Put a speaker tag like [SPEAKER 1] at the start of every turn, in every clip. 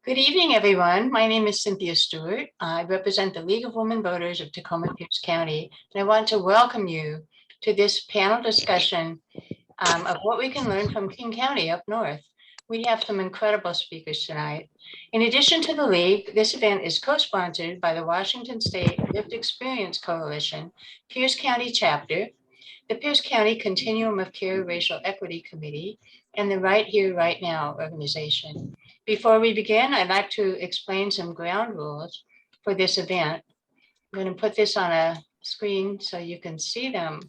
[SPEAKER 1] Good evening, everyone. My name is Cynthia Stewart. I represent the League of Women Voters of Tacoma-Pierce County, and I want to welcome you to this panel discussion of what we can learn from King County up north. We have some incredible speakers tonight. In addition to the League, this event is co-sponsored by the Washington State Lived Experience Coalition, Pierce County Chapter, the Pierce County Continuum of Care Racial Equity Committee, and the Right Here, Right Now organization. Before we begin, I'd like to explain some ground rules for this event. I'm going to put this on a screen so you can see them.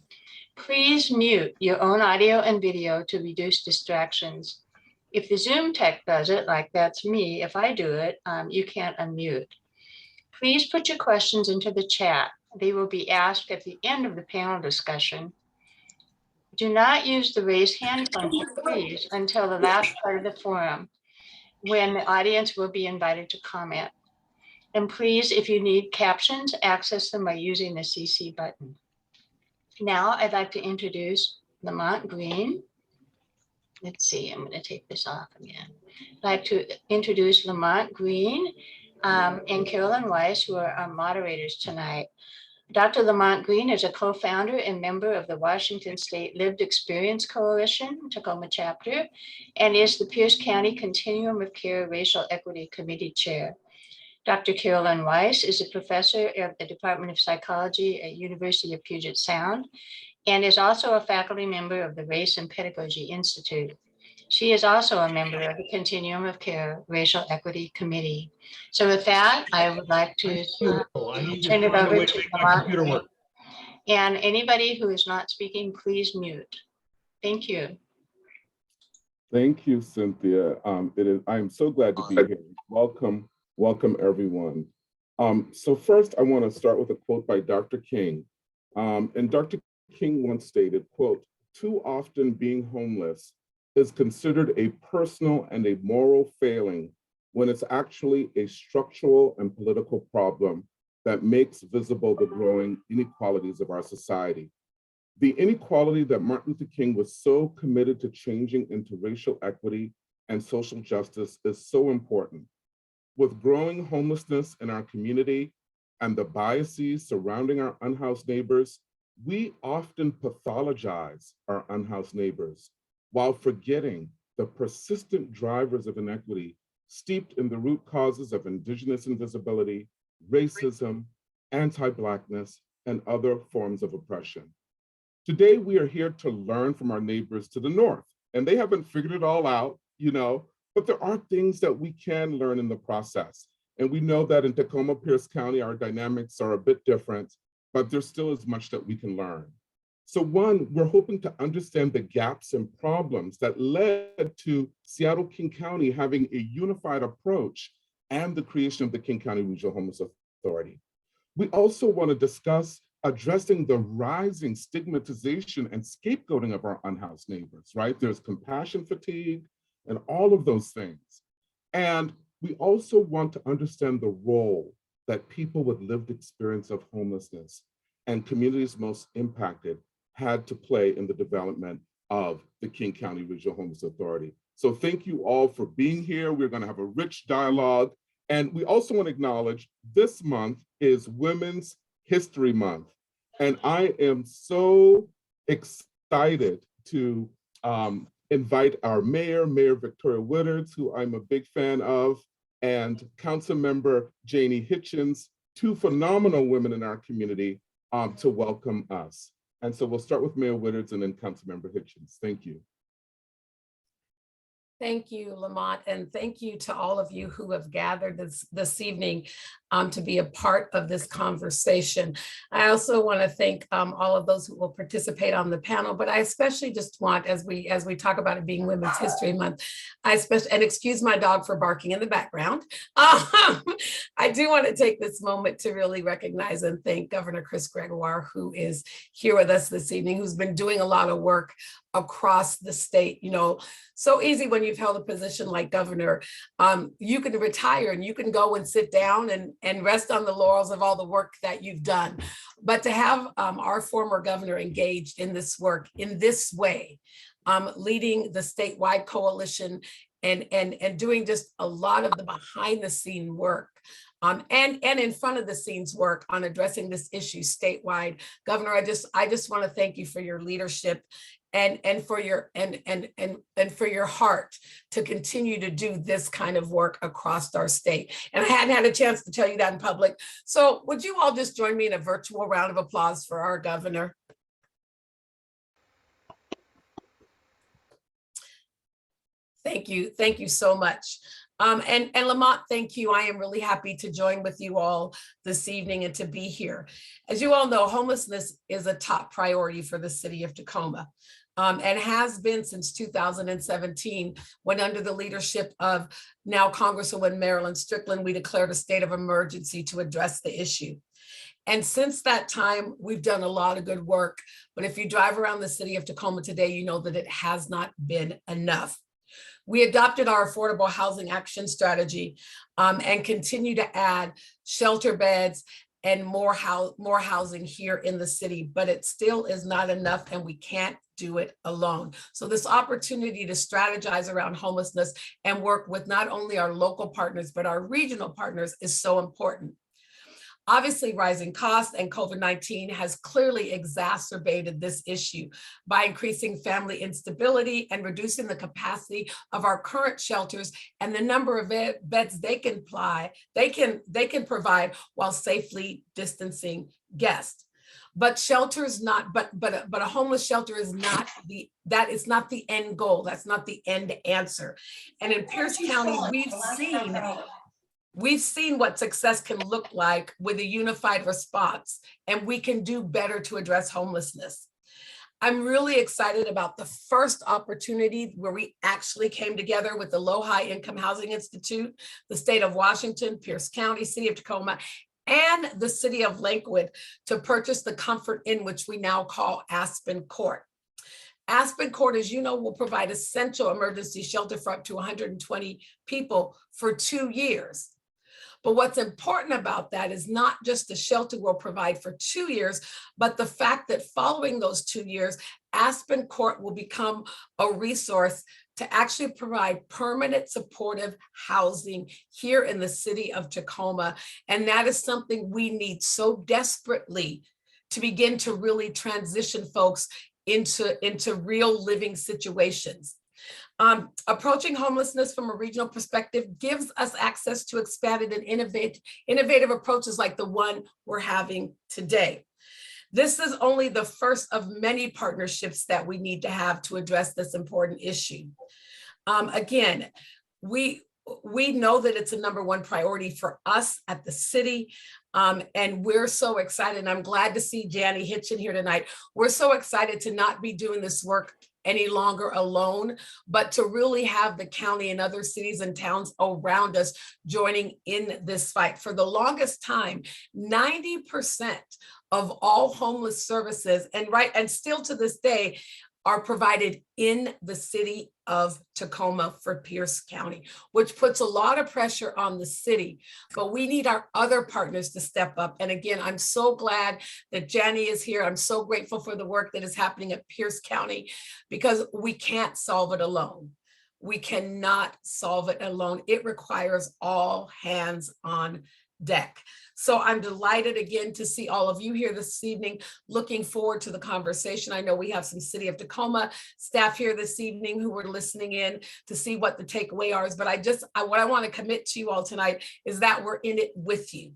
[SPEAKER 1] Please mute your own audio and video to reduce distractions. If the Zoom tech does it, like that's me, if I do it, you can't unmute. Please put your questions into the chat. They will be asked at the end of the panel discussion. Do not use the raise hand function, please, until the last part of the forum, when the audience will be invited to comment. And please, if you need captions, access them by using the CC button. Now I'd like to introduce Lamont Green. Let's see, I'm going to take this off again. I'd like to introduce Lamont Green and Carolyn Weiss, who are our moderators tonight. Dr. Lamont Green is a co-founder and member of the Washington State Lived Experience Coalition, Tacoma Chapter, and is the Pierce County Continuum of Care Racial Equity Committee Chair. Dr. Carolyn Weiss is a professor at the Department of Psychology at University of Puget Sound and is also a faculty member of the Race and Pedagogy Institute. She is also a member of the Continuum of Care Racial Equity Committee. So with that, I would like to turn it over to Lamont. And anybody who is not speaking, please mute. Thank you.
[SPEAKER 2] Thank you, Cynthia. I'm so glad to be here. Welcome everyone. So first, I want to start with a quote by Dr. King. And Dr. King once stated, quote, "Too often being homeless is considered a personal and a moral failing when it's actually a structural and political problem that makes visible the growing inequalities of our society." The inequality that Martin Luther King was so committed to changing into racial equity and social justice is so important. With growing homelessness in our community and the biases surrounding our unhoused neighbors, we often pathologize our unhoused neighbors while forgetting the persistent drivers of inequity steeped in the root causes of Indigenous invisibility, racism, anti-Blackness, and other forms of oppression. Today, we are here to learn from our neighbors to the north, and they haven't figured it all out, but there are things that we can learn in the process. And we know that in Tacoma-Pierce County, our dynamics are a bit different, but there still is much that we can learn. So one, we're hoping to understand the gaps and problems that led to Seattle-King County having a unified approach and the creation of the King County Regional Homeless Authority. We also want to discuss addressing the rising stigmatization and scapegoating of our unhoused neighbors, right? There's compassion fatigue and all of those things. And we also want to understand the role that people with lived experience of homelessness and communities most impacted had to play in the development of the King County Regional Homeless Authority. So thank you all for being here. We're going to have a rich dialogue. And we also want to acknowledge this month is Women's History Month. And I am so excited to invite our Mayor Victoria Wittards, who I'm a big fan of, and Councilmember Janie Hitchens, two phenomenal women in our community, to welcome us. And so we'll start with Mayor Wittards and then Councilmember Hitchens. Thank you.
[SPEAKER 3] Thank you, Lamont, and thank you to all of you who have gathered this evening to be a part of this conversation. I also want to thank all of those who will participate on the panel, but I especially just want, as we talk about it being Women's History Month, and excuse my dog for barking in the background. I do want to take this moment to really recognize and thank Governor Chris Gregoire, who is here with us this evening, who's been doing a lot of work across the state. So easy when you've held a position like governor, you can retire and you can go and sit down and rest on the laurels of all the work that you've done. But to have our former governor engaged in this work in this way, leading the statewide coalition and doing just a lot of the behind the scene work and in front of the scenes work on addressing this issue statewide. Governor, I just want to thank you for your leadership and for your for your heart to continue to do this kind of work across our state. And I hadn't had a chance to tell you that in public. So would you all just join me in a virtual round of applause for our governor? Thank you. Thank you so much. And Lamont, thank you. I am really happy to join with you all this evening and to be here. As you all know, homelessness is a top priority for the city of Tacoma. And has been since 2017, when under the leadership of now Congresswoman Marilyn Strickland, we declared a state of emergency to address the issue. And since that time, we've done a lot of good work. But if you drive around the city of Tacoma today, you know that it has not been enough. We adopted our affordable housing action strategy and continue to add shelter beds and more housing here in the city, but it still is not enough and we can't do it alone. So this opportunity to strategize around homelessness and work with not only our local partners, but our regional partners is so important. Obviously, rising costs and COVID-19 has clearly exacerbated this issue by increasing family instability and reducing the capacity of our current shelters and the number of beds they can provide while safely distancing guests. But shelters not, but a homeless shelter is not is not the end goal. That's not the end answer. And in Pierce County, we've seen what success can look like with a unified response, and we can do better to address homelessness. I'm really excited about the first opportunity where we actually came together with the Low High Income Housing Institute, the state of Washington, Pierce County, city of Tacoma, and the city of Lakewood to purchase the Comfort Inn, which we now call Aspen Court. Aspen Court, as you know, will provide essential emergency shelter for up to 120 people for 2 years. But what's important about that is not just the shelter we'll provide for 2 years, but the fact that following those 2 years, Aspen Court will become a resource to actually provide permanent supportive housing here in the city of Tacoma. And that is something we need so desperately to begin to really transition folks into real living situations. Approaching homelessness from a regional perspective gives us access to expanded and innovative approaches like the one we're having today. This is only the first of many partnerships that we need to have to address this important issue. Again, we know that it's a #1 priority for us at the city. And we're so excited, and I'm glad to see Janie Hitchin here tonight. We're so excited to not be doing this work any longer alone, but to really have the county and other cities and towns around us joining in this fight. For the longest time, 90% of all homeless services, and still to this day, are provided in the city of Tacoma for Pierce County, which puts a lot of pressure on the city, but we need our other partners to step up. And again, I'm so glad that Janie is here. I'm so grateful for the work that is happening at Pierce County, because we can't solve it alone. We cannot solve it alone. It requires all hands on deck. So I'm delighted again to see all of you here this evening, looking forward to the conversation. I know we have some City of Tacoma staff here this evening who are listening in to see what the takeaway are. But what I want to commit to you all tonight is that we're in it with you.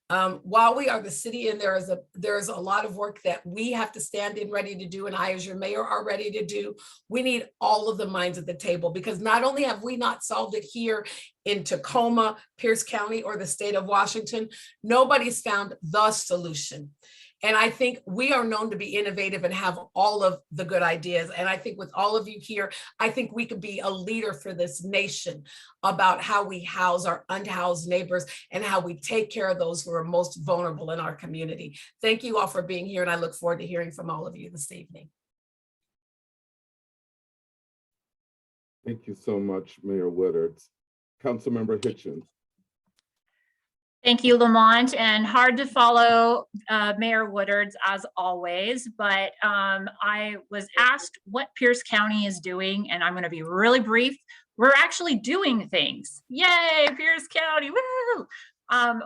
[SPEAKER 3] While we are the city, and there is a lot of work that we have to stand in ready to do, and I as your mayor are ready to do, we need all of the minds at the table, because not only have we not solved it here in Tacoma, Pierce County, or the state of Washington, nobody's found the solution. And I think we are known to be innovative and have all of the good ideas. And I think with all of you here, I think we could be a leader for this nation about how we house our unhoused neighbors and how we take care of those who are most vulnerable in our community. Thank you all for being here, and I look forward to hearing from all of you this evening.
[SPEAKER 2] Thank you so much, Mayor Woodard. Councilmember Hitchens.
[SPEAKER 4] Thank you, Lamont, and hard to follow Mayor Woodard's as always, but I was asked what Pierce County is doing, and I'm going to be really brief. We're actually doing things. Yay, Pierce County, woo!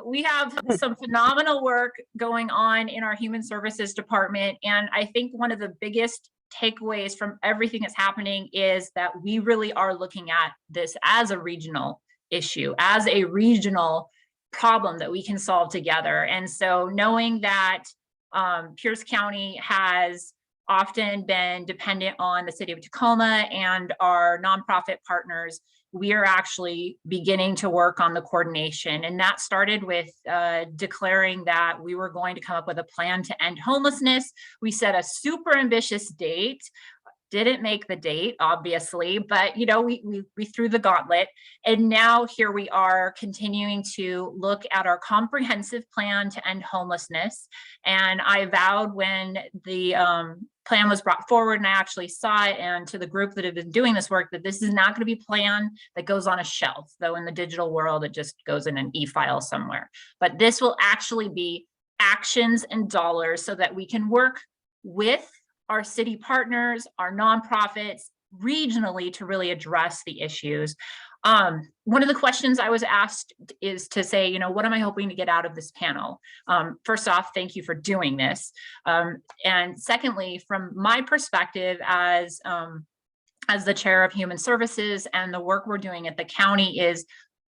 [SPEAKER 4] We have some phenomenal work going on in our Human Services Department, and I think one of the biggest takeaways from everything that's happening is that we really are looking at this as a regional issue, as a regional problem that we can solve together. And so knowing that Pierce County has often been dependent on the city of Tacoma and our nonprofit partners, we are actually beginning to work on the coordination. And that started with declaring that we were going to come up with a plan to end homelessness. We set a super ambitious date. Didn't make the date, obviously, but you know, we threw the gauntlet, and now here we are continuing to look at our comprehensive plan to end homelessness. And I vowed when the plan was brought forward, and I actually saw it, and to the group that have been doing this work, that this is not going to be a plan that goes on a shelf, though in the digital world it just goes in an e-file somewhere. But this will actually be actions and dollars so that we can work with our city partners, our nonprofits, regionally to really address the issues. One of the questions I was asked is to say, you know, what am I hoping to get out of this panel? First off, thank you for doing this. And secondly, from my perspective as the chair of Human Services and the work we're doing at the county is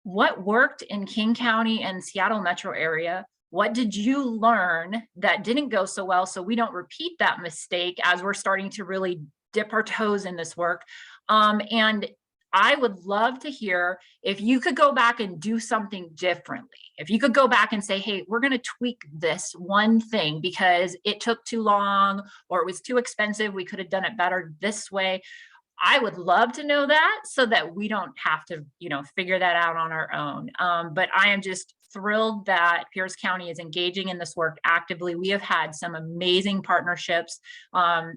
[SPEAKER 4] what worked in King County and Seattle metro area. What did you learn that didn't go so well so we don't repeat that mistake as we're starting to really dip our toes in this work? And I would love to hear if you could go back and do something differently. If you could go back and say, hey, we're going to tweak this one thing because it took too long or it was too expensive. We could have done it better this way. I would love to know that so that we don't have to, you know, figure that out on our own. But I am just thrilled that Pierce County is engaging in this work actively. We have had some amazing partnerships.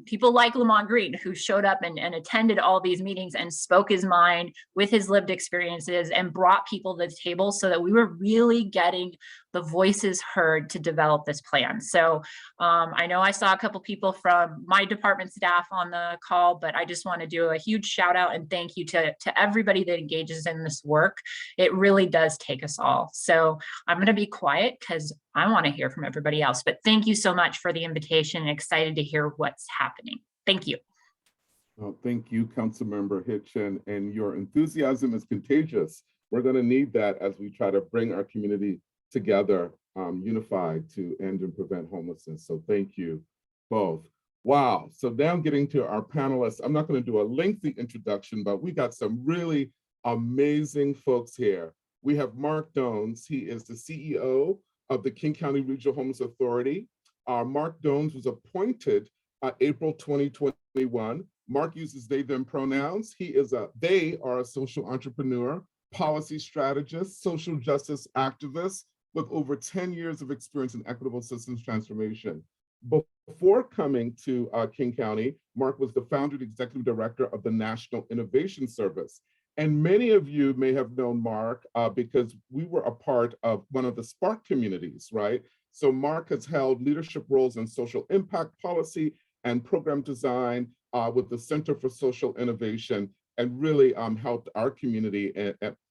[SPEAKER 4] People like Lamont Green, who showed up and attended all these meetings and spoke his mind with his lived experiences and brought people to the table so that we were really getting the voices heard to develop this plan. So I know I saw a couple people from my department staff on the call, but I just want to do a huge shout out and thank you to everybody that engages in this work. It really does take us all. So I'm going to be quiet because I want to hear from everybody else, but thank you so much for the invitation and excited to hear what's happening. Thank you.
[SPEAKER 2] Well, thank you, Councilmember Hitchen, and your enthusiasm is contagious. We're going to need that as we try to bring our community together, unified to end and prevent homelessness. So thank you both. Wow. So now getting to our panelists, I'm not going to do a lengthy introduction, but we got some really amazing folks here. We have Marc Dones. He is the CEO of the King County Regional Homeless Authority. Marc Dones was appointed April 2021. Marc uses they, them pronouns. They are a social entrepreneur, policy strategist, social justice activist with over 10 years of experience in equitable systems transformation. Before coming to King County, Marc was the founder and executive director of the National Innovation Service. And many of you may have known Marc because we were a part of one of the Spark communities, right? So Marc has held leadership roles in social impact policy and program design with the Center for Social Innovation, and really helped our community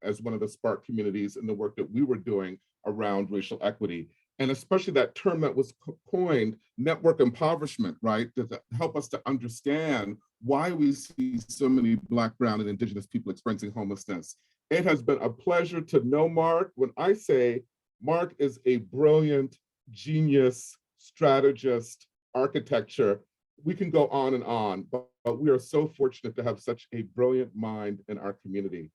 [SPEAKER 2] as one of the Spark communities in the work that we were doing around racial equity. And especially that term that was coined, network impoverishment, right? To help us to understand why we see so many Black, Brown, and Indigenous people experiencing homelessness. It has been a pleasure to know Marc. When I say Marc is a brilliant, genius, strategist, architecture, we can go on, but we are so fortunate to have such a brilliant mind in our community.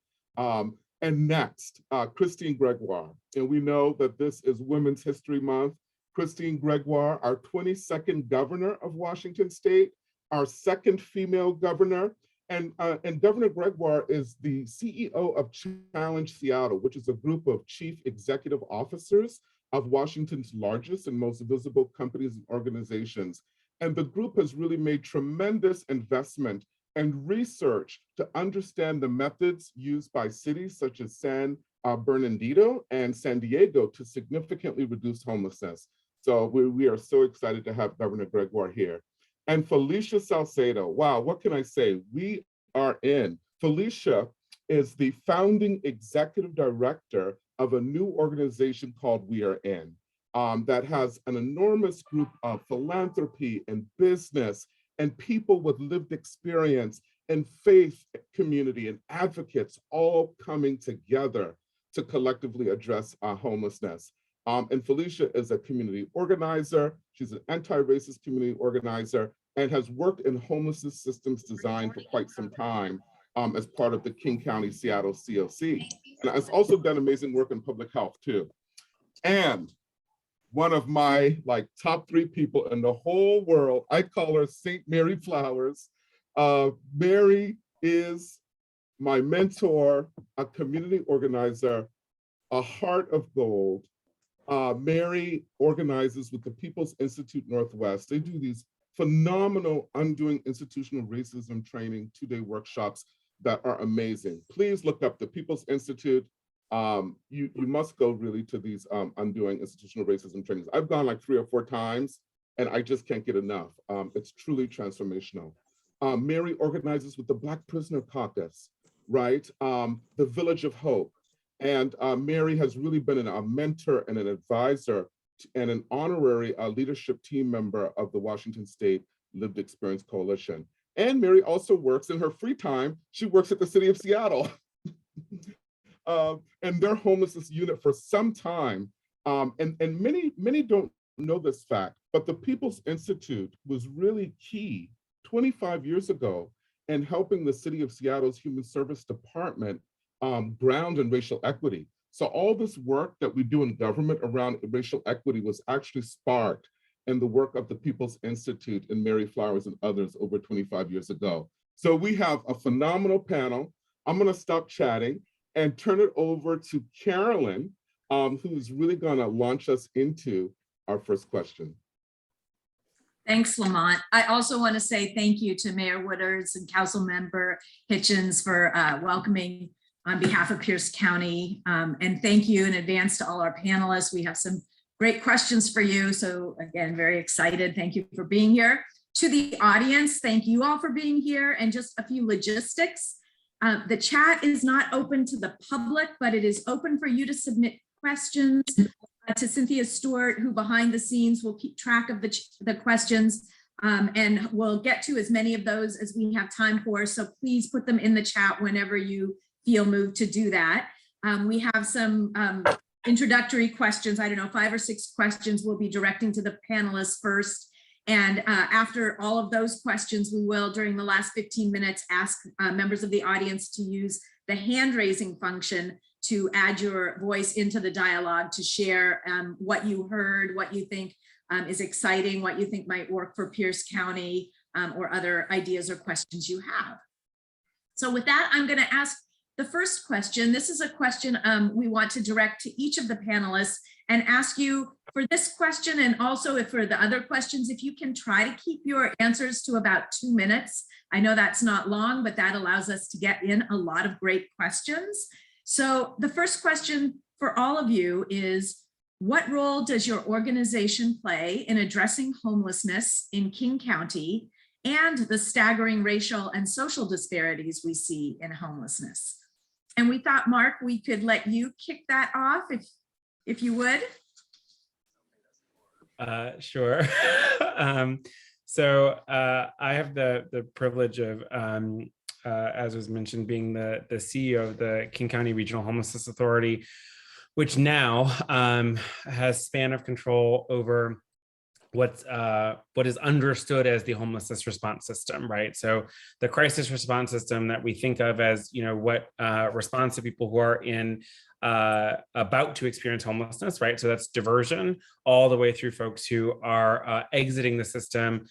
[SPEAKER 2] And next, Christine Gregoire. And we know that this is Women's History Month. Christine Gregoire, our 22nd governor of Washington State, our second female governor. And Governor Gregoire is the CEO of Challenge Seattle, which is a group of chief executive officers of Washington's largest and most visible companies and organizations. And the group has really made tremendous investment and research to understand the methods used by cities such as San Bernardino and San Diego to significantly reduce homelessness. So we are so excited to have Governor Gregoire here. And Felicia Salcedo, wow, what can I say? We are in. Felicia is the founding executive director of a new organization called We Are In, that has an enormous group of philanthropy and business and people with lived experience and faith community and advocates all coming together to collectively address homelessness. And Felicia is a community organizer. She's an anti-racist community organizer and has worked in homelessness systems design for quite some time as part of the King County, Seattle COC. And has also done amazing work in public health too. And one of my top 3 people in the whole world, I call her Saint Mary Flowers. Mary is my mentor, a community organizer, a heart of gold. Mary organizes with the People's Institute Northwest. They do these phenomenal undoing institutional racism training 2-day workshops that are amazing. Please look up the People's Institute. You must go really to these undoing institutional racism trainings. I've gone like 3 or 4 times and I just can't get enough. It's truly transformational. Mary organizes with the Black Prisoner Caucus, right? The Village of Hope. And Mary has really been a mentor and an advisor and an honorary leadership team member of the Washington State Lived Experience Coalition. And Mary also works in her free time. She works at the city of Seattle and their homelessness unit for some time. And many don't know this fact, but the People's Institute was really key 25 years ago in helping the city of Seattle's Human Service Department ground in racial equity. So all this work that we do in government around racial equity was actually sparked in the work of the People's Institute and Mary Flowers and others over 25 years ago. So we have a phenomenal panel. I'm gonna stop chatting and turn it over to Carolyn, who's really gonna launch us into our first question.
[SPEAKER 5] Thanks, Lamont. I also want to say thank you to Mayor Wooders and Council Member Hitchens for welcoming on behalf of Pierce County. And thank you in advance to all our panelists. We have some great questions for you. So again, very excited. Thank you for being here. To the audience, thank you all for being here. And just a few logistics. The chat is not open to the public, but it is open for you to submit questions to Cynthia Stewart, who behind the scenes will keep track of the questions, and we'll get to as many of those as we have time for. So please put them in the chat whenever you feel moved to do that. We have some introductory questions. I don't know, 5 or 6 questions we'll be directing to the panelists first. And after all of those questions, we will, during the last 15 minutes, ask members of the audience to use the hand raising function to add your voice into the dialogue, to share what you heard, what you think is exciting, what you think might work for Pierce County, or other ideas or questions you have. So with that, I'm going to ask the first question. This is a question we want to direct to each of the panelists and ask you for this question, and also if for the other questions, if you can try to keep your answers to about 2 minutes. I know that's not long, but that allows us to get in a lot of great questions. So the first question for all of you is, what role does your organization play in addressing homelessness in King County and the staggering racial and social disparities we see in homelessness? And we thought, Mark, we could let you kick that off if you would.
[SPEAKER 6] Sure. So I have the privilege of, as was mentioned, being the CEO of the King County Regional Homelessness Authority, which now has span of control over what is understood as the homelessness response system, right? So the crisis response system that we think of as, what responds to people who are in about to experience homelessness, right? So that's diversion all the way through folks who are exiting the system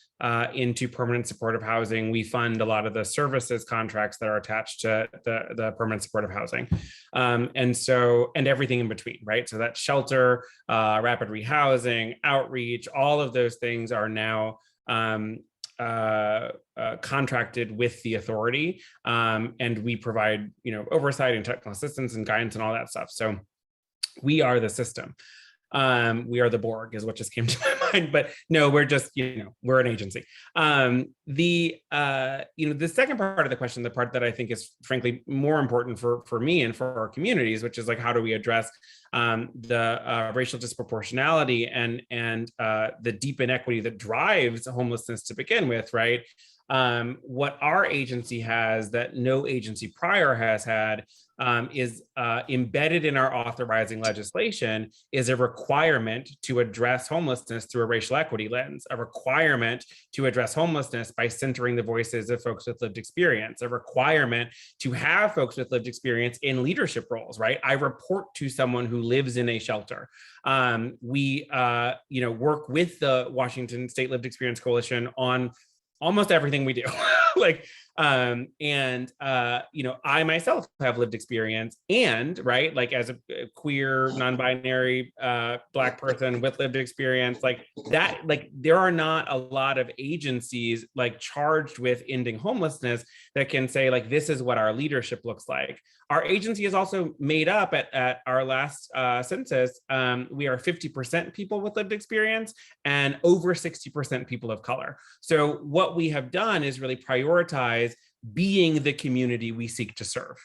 [SPEAKER 6] into permanent supportive housing. We fund a lot of the services contracts that are attached to the permanent supportive housing. And everything in between, right? So that's shelter, rapid rehousing, outreach, all of those things are now contracted with the authority, and we provide, oversight and technical assistance and guidance and all that stuff. So we are the system. We are the Borg is what just came to my mind, but no, we're just, we're an agency. The second part of the question, the part that I think is frankly more important for me and for our communities, which is like, how do we address the racial disproportionality and the deep inequity that drives homelessness to begin with, right? What our agency has that no agency prior has had is embedded in our authorizing legislation is a requirement to address homelessness through a racial equity lens, a requirement to address homelessness by centering the voices of folks with lived experience, a requirement to have folks with lived experience in leadership roles, right? I report to someone who lives in a shelter. We work with the Washington State Lived Experience Coalition on almost everything we do. I myself have lived experience, and right, as a queer, non-binary Black person with lived experience, there are not a lot of agencies charged with ending homelessness that can say this is what our leadership looks like. Our agency is also made up at our last census. We are 50% people with lived experience and over 60% people of color. So what we have done is really prioritize being the community we seek to serve.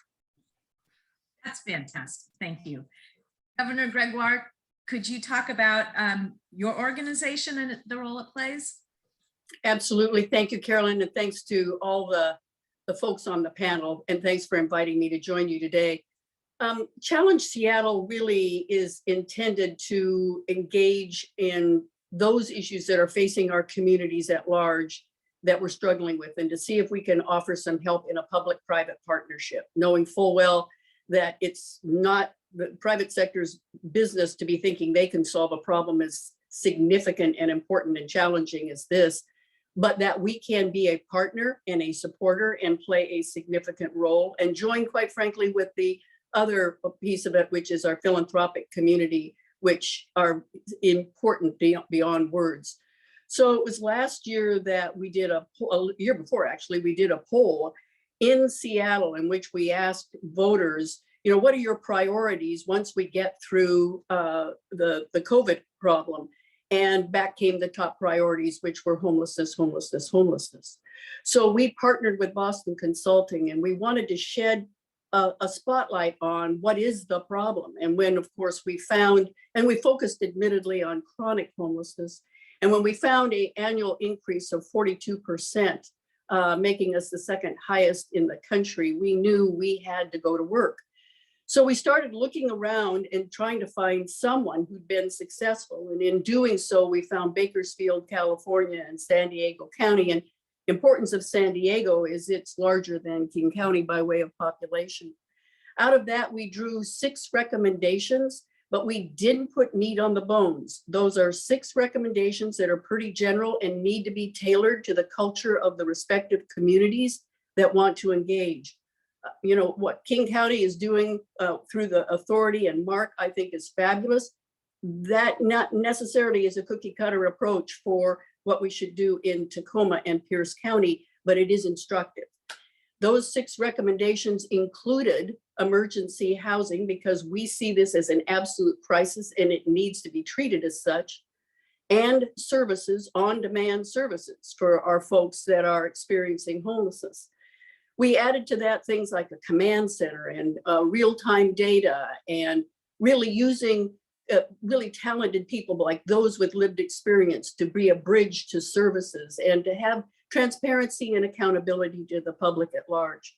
[SPEAKER 5] That's fantastic. Thank you. Governor Gregoire, could you talk about your organization and the role it plays?
[SPEAKER 7] Absolutely. Thank you, Carolyn, and thanks to all the folks on the panel, and thanks for inviting me to join you today. Challenge Seattle really is intended to engage in those issues that are facing our communities at large that we're struggling with, and to see if we can offer some help in a public-private partnership, knowing full well that it's not the private sector's business to be thinking they can solve a problem as significant and important and challenging as this, but that we can be a partner and a supporter and play a significant role, and join, quite frankly, with the other piece of it, which is our philanthropic community, which are important beyond words. So it was last year that we did a year before, actually, we did a poll in Seattle in which we asked voters, what are your priorities once we get through the COVID problem? And back came the top priorities, which were homelessness, homelessness, homelessness. So we partnered with Boston Consulting, and we wanted to shed a spotlight on what is the problem. And when, of course, we found, and we focused admittedly on chronic homelessness, and when we found an annual increase of 42%, making us the second highest in the country, we knew we had to go to work. So we started looking around and trying to find someone who'd been successful. And in doing so, we found Bakersfield, California, and San Diego County. And importance of San Diego is it's larger than King County by way of population. Out of that, we drew 6 recommendations, but we didn't put meat on the bones. Those are 6 recommendations that are pretty general and need to be tailored to the culture of the respective communities that want to engage. What King County is doing through the authority, and Marc, I think, is fabulous. That not necessarily is a cookie cutter approach for what we should do in Tacoma and Pierce County, but it is instructive. Those 6 recommendations included emergency housing, because we see this as an absolute crisis and it needs to be treated as such, and services, on-demand services for our folks that are experiencing homelessness. We added to that things like a command center and real-time data, and really using really talented people like those with lived experience to be a bridge to services and to have transparency and accountability to the public at large.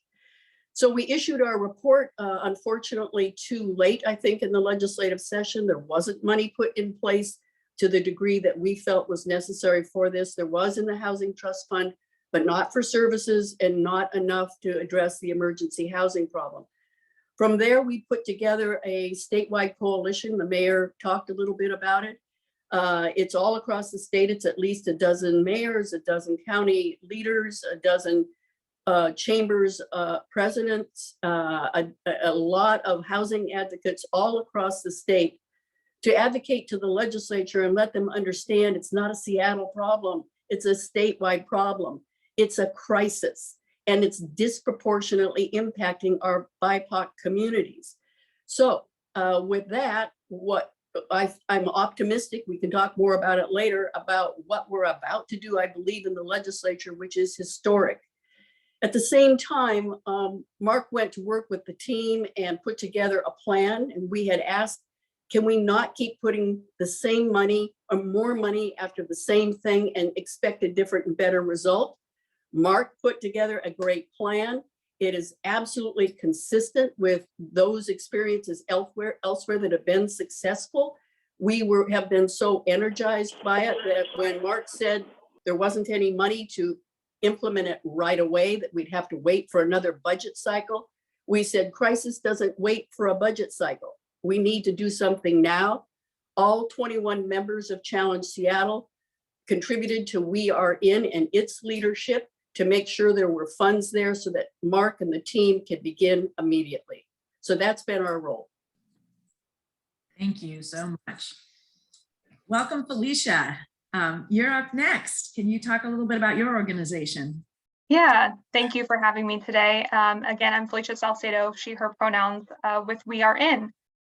[SPEAKER 7] So we issued our report, unfortunately, too late, I think, in the legislative session. There wasn't money put in place to the degree that we felt was necessary for this. There was in the Housing Trust Fund, but not for services and not enough to address the emergency housing problem. From there, we put together a statewide coalition. The mayor talked a little bit about it. It's all across the state. It's at least a dozen mayors, a dozen county leaders, a dozen chambers presidents, a lot of housing advocates all across the state to advocate to the legislature and let them understand it's not a Seattle problem. It's a statewide problem. It's a crisis, and it's disproportionately impacting our BIPOC communities. So with that, I'm optimistic. We can talk more about it later about what we're about to do, I believe, in the legislature, which is historic. At the same time, Mark went to work with the team and put together a plan. And we had asked, can we not keep putting the same money or more money after the same thing and expect a different and better result? Mark put together a great plan. It is absolutely consistent with those experiences elsewhere that have been successful. We have been so energized by it that when Mark said there wasn't any money to implement it right away, that we'd have to wait for another budget cycle, we said crisis doesn't wait for a budget cycle. We need to do something now. All 21 members of Challenge Seattle contributed to We Are In and its leadership to make sure there were funds there so that Mark and the team could begin immediately. So that's been our role.
[SPEAKER 5] Thank you so much. Welcome, Felicia. You're up next. Can you talk a little bit about your organization?
[SPEAKER 8] Yeah, thank you for having me today. Again, I'm Felicia Salcedo, she, her pronouns, with We Are In.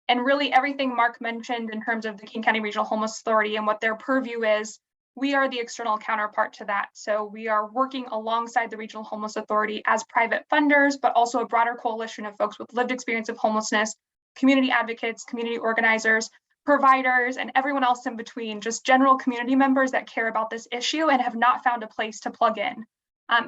[SPEAKER 8] And really everything Mark mentioned in terms of the King County Regional Homeless Authority and what their purview is, we are the external counterpart to that. So we are working alongside the Regional Homeless Authority as private funders, but also a broader coalition of folks with lived experience of homelessness, community advocates, community organizers, providers, and everyone else in between, just general community members that care about this issue and have not found a place to plug in.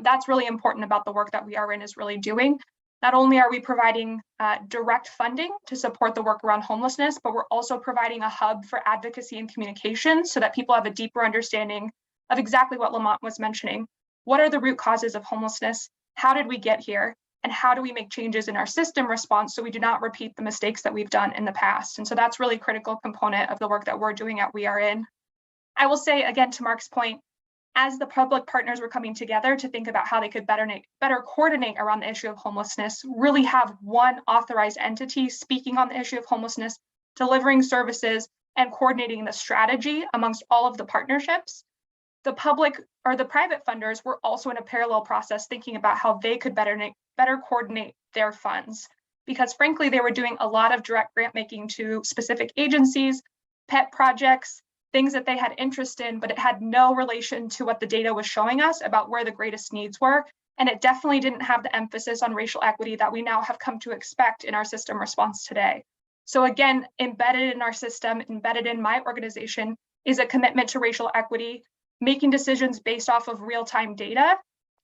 [SPEAKER 8] That's really important about the work that We Are In is really doing. Not only are we providing direct funding to support the work around homelessness, but we're also providing a hub for advocacy and communication so that people have a deeper understanding of exactly what Lamont was mentioning. What are the root causes of homelessness? How did we get here? And how do we make changes in our system response so we do not repeat the mistakes that we've done in the past? And so that's really a critical component of the work that we're doing at We Are In. I will say again, to Mark's point, as the public partners were coming together to think about how they could better coordinate around the issue of homelessness, really have one authorized entity speaking on the issue of homelessness, delivering services, and coordinating the strategy amongst all of the partnerships. The public or the private funders were also in a parallel process thinking about how they could better coordinate their funds. Because frankly, they were doing a lot of direct grant making to specific agencies, pet projects, things that they had interest in, but it had no relation to what the data was showing us about where the greatest needs were. And it definitely didn't have the emphasis on racial equity that we now have come to expect in our system response today. So again, embedded in our system, embedded in my organization, is a commitment to racial equity, making decisions based off of real-time data,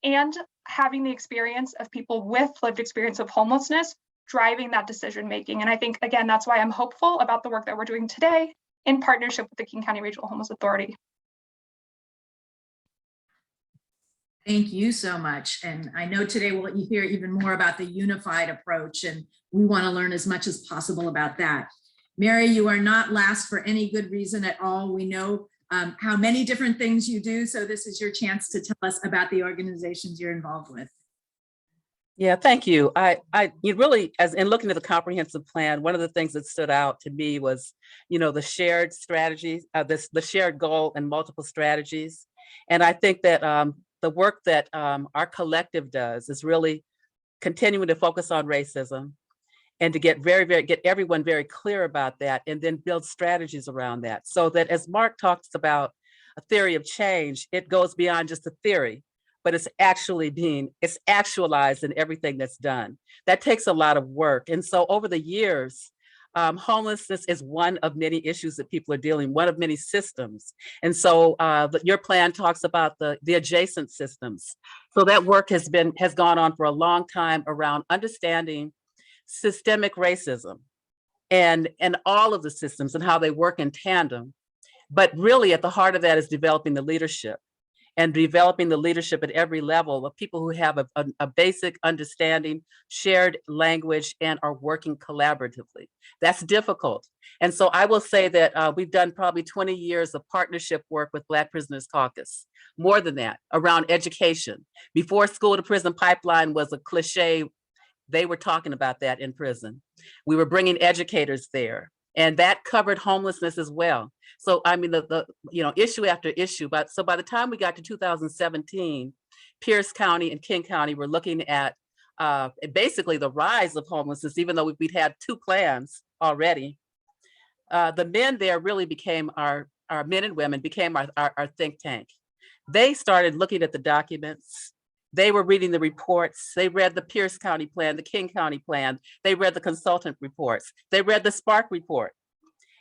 [SPEAKER 8] and having the experience of people with lived experience of homelessness driving that decision making. And I think, again, that's why I'm hopeful about the work that we're doing today in partnership with the King County Regional Homeless Authority.
[SPEAKER 5] Thank you so much. And I know today we'll hear even more about the unified approach, and we want to learn as much as possible about that. Mary, you are not last for any good reason at all. We know how many different things you do, so this is your chance to tell us about the organizations you're involved with.
[SPEAKER 9] Yeah, thank you. You really, as in looking at the comprehensive plan, one of the things that stood out to me was, the shared strategies, the shared goal and multiple strategies. And I think that the work that our collective does is really continuing to focus on racism and to get get everyone very clear about that, and then build strategies around that. So that as Mark talks about a theory of change, it goes beyond just a theory, but it's actualized in everything that's done. That takes a lot of work. And so over the years, homelessness is one of many issues that people are dealing, one of many systems. And so your plan talks about the adjacent systems. So that work has gone on for a long time around understanding systemic racism and all of the systems and how they work in tandem. But really at the heart of that is developing the leadership. And developing the leadership at every level of people who have a basic understanding, shared language, and are working collaboratively. That's difficult. And so I will say that we've done probably 20 years of partnership work with Black Prisoners Caucus, more than that, around education. Before school to prison pipeline was a cliche, they were talking about that in prison. We were bringing educators there. And that covered homelessness as well. So I mean, the issue after issue. But so by the time we got to 2017, Pierce County and King County were looking at basically the rise of homelessness, even though we'd had 2 plans already. The men there really became our men and women became our think tank. They started looking at the documents. They were reading the reports. They read the Pierce County plan, the King County plan. They read the consultant reports. They read the Spark report.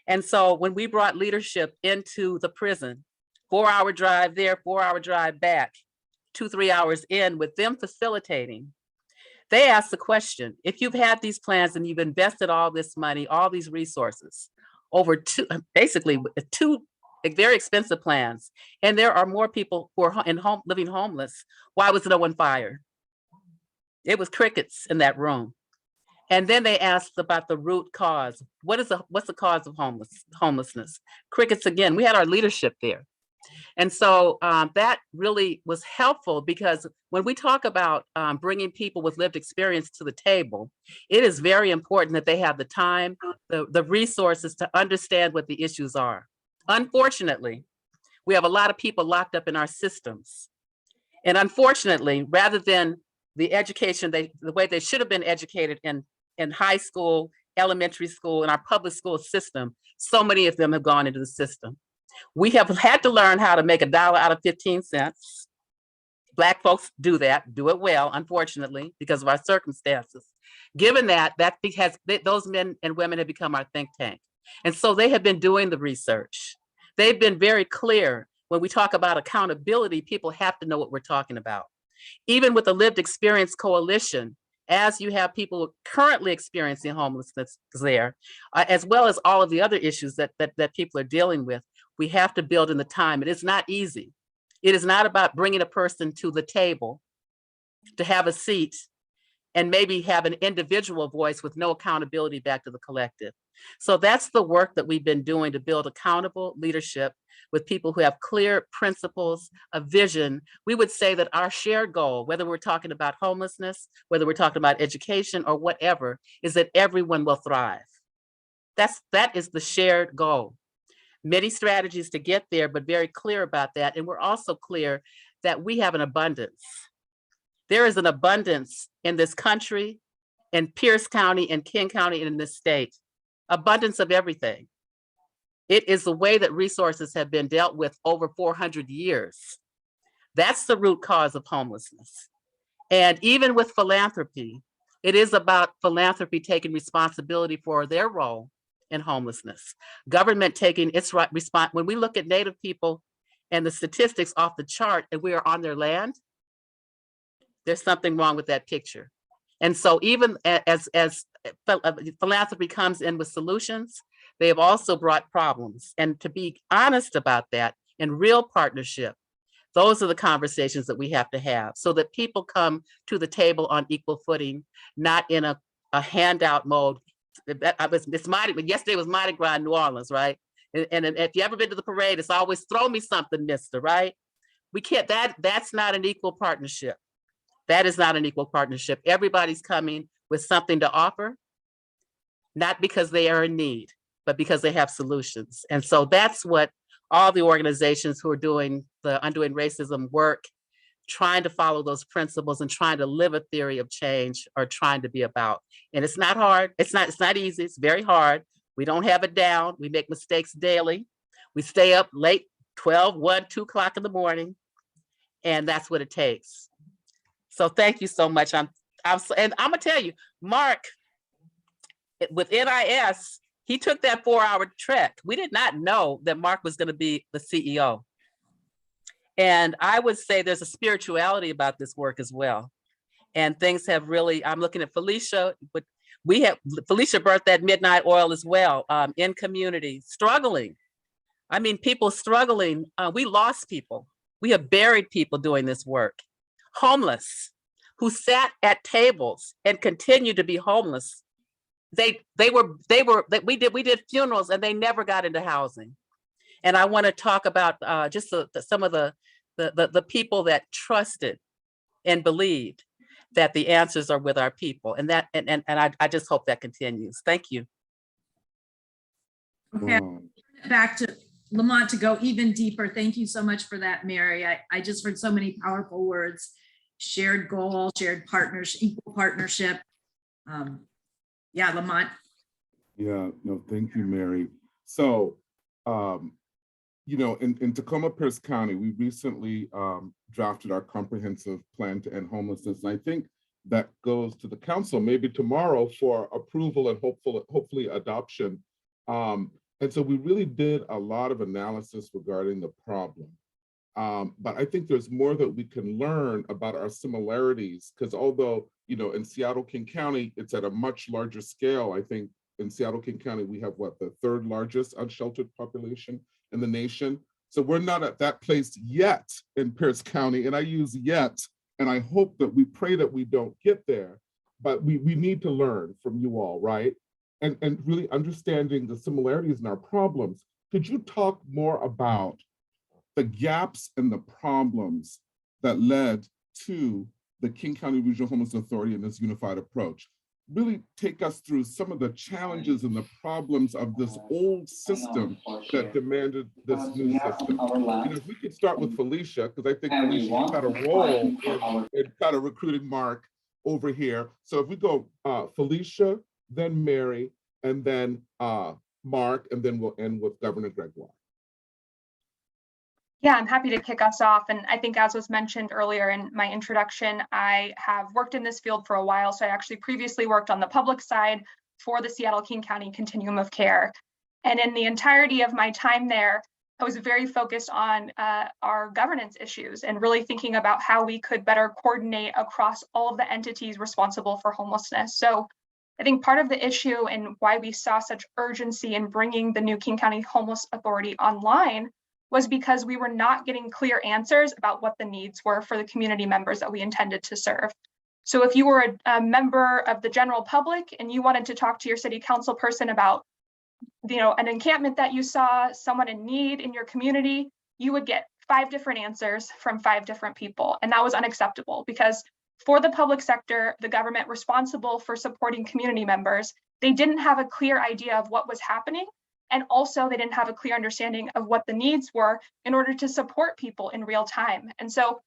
[SPEAKER 9] And so when we brought leadership into the prison, 4-hour drive there, 4-hour drive back, 2-3 hours in with them facilitating, they asked the question, if you've had these plans and you've invested all this money, all these resources over two very expensive plans, and there are more people who are living homeless, why was no one fired? It was crickets in that room. And then they asked about the root cause. What's the cause of homelessness? Crickets again. We had our leadership there. And so that really was helpful, because when we talk about bringing people with lived experience to the table, it is very important that they have the time, the resources to understand what the issues are. Unfortunately, we have a lot of people locked up in our systems. And unfortunately, rather than the education, the way they should have been educated in high school, elementary school, and our public school system, so many of them have gone into the system. We have had to learn how to make $1 out of 15 cents. Black folks do it well, unfortunately, because of our circumstances. Given that those men and women have become our think tank. And so they have been doing the research. They've been very clear. When we talk about accountability, people have to know what we're talking about. Even with the Lived Experience Coalition, as you have people currently experiencing homelessness there, as well as all of the other issues that people are dealing with, we have to build in the time. It is not easy. It is not about bringing a person to the table to have a seat and maybe have an individual voice with no accountability back to the collective. So that's the work that we've been doing to build accountable leadership with people who have clear principles, a vision. We would say that our shared goal, whether we're talking about homelessness, whether we're talking about education or whatever, is that everyone will thrive. That is the shared goal. Many strategies to get there, but very clear about that. And we're also clear that we have an abundance. There is an abundance in this country, in Pierce County, and King County, and in this state. Abundance of everything. It is the way that resources have been dealt with over 400 years. That's the root cause of homelessness. And even with philanthropy, it is about philanthropy taking responsibility for their role in homelessness. Government taking its response. When we look at Native people and the statistics off the chart and we are on their land, there's something wrong with that picture. And so even as philanthropy comes in with solutions, they have also brought problems. And to be honest about that, in real partnership, those are the conversations that we have to have so that people come to the table on equal footing, not in a handout mode. Yesterday was Mardi Gras in New Orleans, right? And if you ever been to the parade, it's always throw me something, mister, right? We can't, that's not an equal partnership. That is not an equal partnership. Everybody's coming with something to offer, not because they are in need, but because they have solutions. And so that's what all the organizations who are doing the Undoing Racism work, trying to follow those principles and trying to live a theory of change are trying to be about. And it's not hard. It's not easy. It's very hard. We don't have it down. We make mistakes daily. We stay up late, 12, 1, 2 o'clock in the morning. And that's what it takes. So thank you so much. And I'm gonna tell you, Mark, with NIS, he took that 4-hour trek. We did not know that Mark was gonna be the CEO. And I would say there's a spirituality about this work as well. And things have really, I'm looking at Felicia, but Felicia birthed that midnight oil as well, in community, struggling. I mean, people struggling, we lost people. We have buried people doing this work. Homeless, who sat at tables and continued to be homeless. We did funerals and they never got into housing. And I want to talk about just some of the people that trusted and believed that the answers are with our people. And I just hope that continues. Thank you.
[SPEAKER 5] Okay,
[SPEAKER 2] Wow.
[SPEAKER 5] back to Lamont to go even deeper. Thank you so much for that, Mary. I just heard so many powerful words: shared goal, shared partnership, equal partnership. Yeah, Lamont.
[SPEAKER 2] Yeah, no, thank you, Mary. So, you know, in Tacoma-Pierce County, we recently drafted our comprehensive plan to end homelessness. And I think that goes to the council maybe tomorrow for approval and hopefully adoption. And so we really did a lot of analysis regarding the problem. But I think there's more that we can learn about our similarities, because although, you know, in Seattle, King County, it's at a much larger scale. I think in Seattle, King County, we have what, the third largest unsheltered population in the nation. So we're not at that place yet in Pierce County. And I use yet, and I hope that we pray that we don't get there, but we need to learn from you all, right? And really understanding the similarities in our problems. Could you talk more about the gaps and the problems that led to the King County Regional Homelessness Authority and this unified approach? Really take us through some of the challenges and the problems of this old system that demanded this new system. You know, if we could start with Felicia, because I think Felicia, you've had a role in kind of recruiting Marc over here. So if we go Felicia, then Mary, and then Marc, and then we'll end with Governor Gregoire.
[SPEAKER 8] Yeah, I'm happy to kick us off. And I think, as was mentioned earlier in my introduction, I have worked in this field for a while. So I actually previously worked on the public side for the Seattle King County Continuum of Care. And in the entirety of my time there, I was very focused on our governance issues and really thinking about how we could better coordinate across all of the entities responsible for homelessness. So I think part of the issue and why we saw such urgency in bringing the new King County Homeless Authority online was because we were not getting clear answers about what the needs were for the community members that we intended to serve. So if you were a member of the general public and you wanted to talk to your city council person about, you know, an encampment that you saw, someone in need in your community, you would get 5 different answers from 5 different people. And that was unacceptable, because for the public sector, the government responsible for supporting community members, they didn't have a clear idea of what was happening. And also they didn't have a clear understanding of what the needs were in order to support people in real time. And so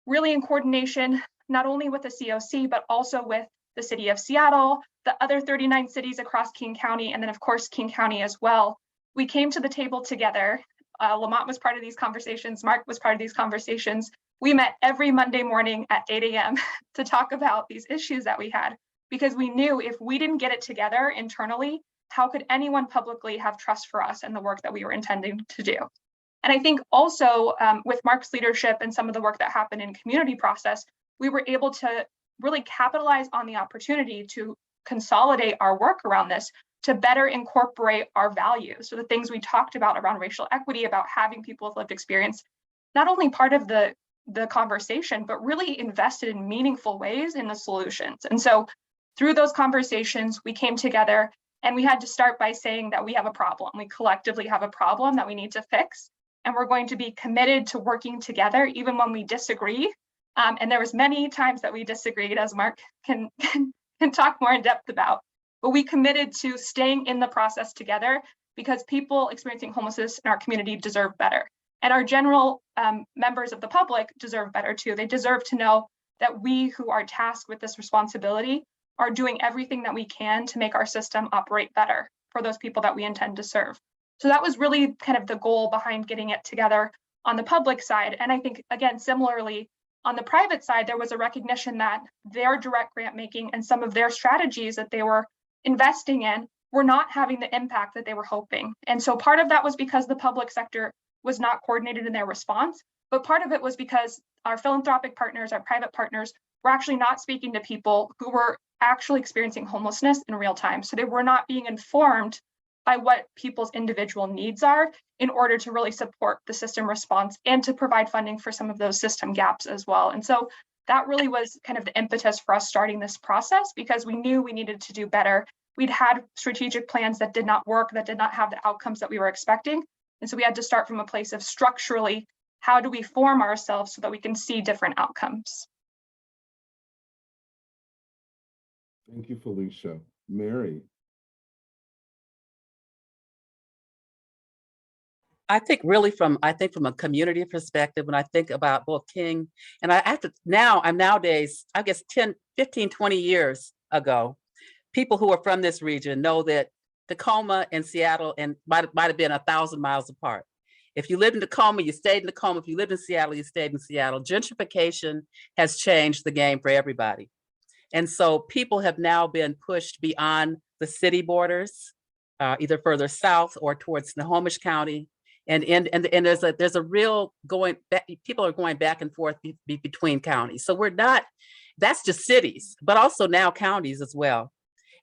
[SPEAKER 8] really in coordination, not only with the COC, but also with the city of Seattle, the other 39 cities across King County, and then of course, King County as well, we came to the table together. Lamont was part of these conversations. Marc was part of these conversations. We met every Monday morning at 8 a.m. to talk about these issues that we had, because we knew if we didn't get it together internally, how could anyone publicly have trust for us and the work that we were intending to do? And I think also with Marc's leadership and some of the work that happened in community process, we were able to really capitalize on the opportunity to consolidate our work around this to better incorporate our values. So the things we talked about around racial equity, about having people with lived experience, not only part of the conversation, but really invested in meaningful ways in the solutions. And so through those conversations, we came together. And we had to start by saying that we have a problem. We collectively have a problem that we need to fix. And we're going to be committed to working together, even when we disagree. And there was many times that we disagreed, as Marc can talk more in depth about. But we committed to staying in the process together, because people experiencing homelessness in our community deserve better. And our general members of the public deserve better too. They deserve to know that we who are tasked with this responsibility are doing everything that we can to make our system operate better for those people that we intend to serve. So that was really kind of the goal behind getting it together on the public side. And I think, again, similarly, on the private side, there was a recognition that their direct grant making and some of their strategies that they were investing in were not having the impact that they were hoping. And so part of that was because the public sector was not coordinated in their response, but part of it was because our philanthropic partners, our private partners, were actually not speaking to people who were actually experiencing homelessness in real time. So they were not being informed by what people's individual needs are in order to really support the system response and to provide funding for some of those system gaps as well. And so that really was kind of the impetus for us starting this process, because we knew we needed to do better. We'd had strategic plans that did not work, that did not have the outcomes that we were expecting. And so we had to start from a place of structurally, how do we form ourselves so that we can see different outcomes?
[SPEAKER 2] Thank you, Felicia. Mary.
[SPEAKER 9] I think really from a community perspective, when I think about both King and I'm nowadays, I guess 10, 15, 20 years ago, people who are from this region know that Tacoma and Seattle and might have been 1,000 miles apart. If you lived in Tacoma, you stayed in Tacoma. If you lived in Seattle, you stayed in Seattle. Gentrification has changed the game for everybody. And so people have now been pushed beyond the city borders, either further south or towards Snohomish County. And there's a real going back, people are going back and forth between counties. So that's just cities, but also now counties as well.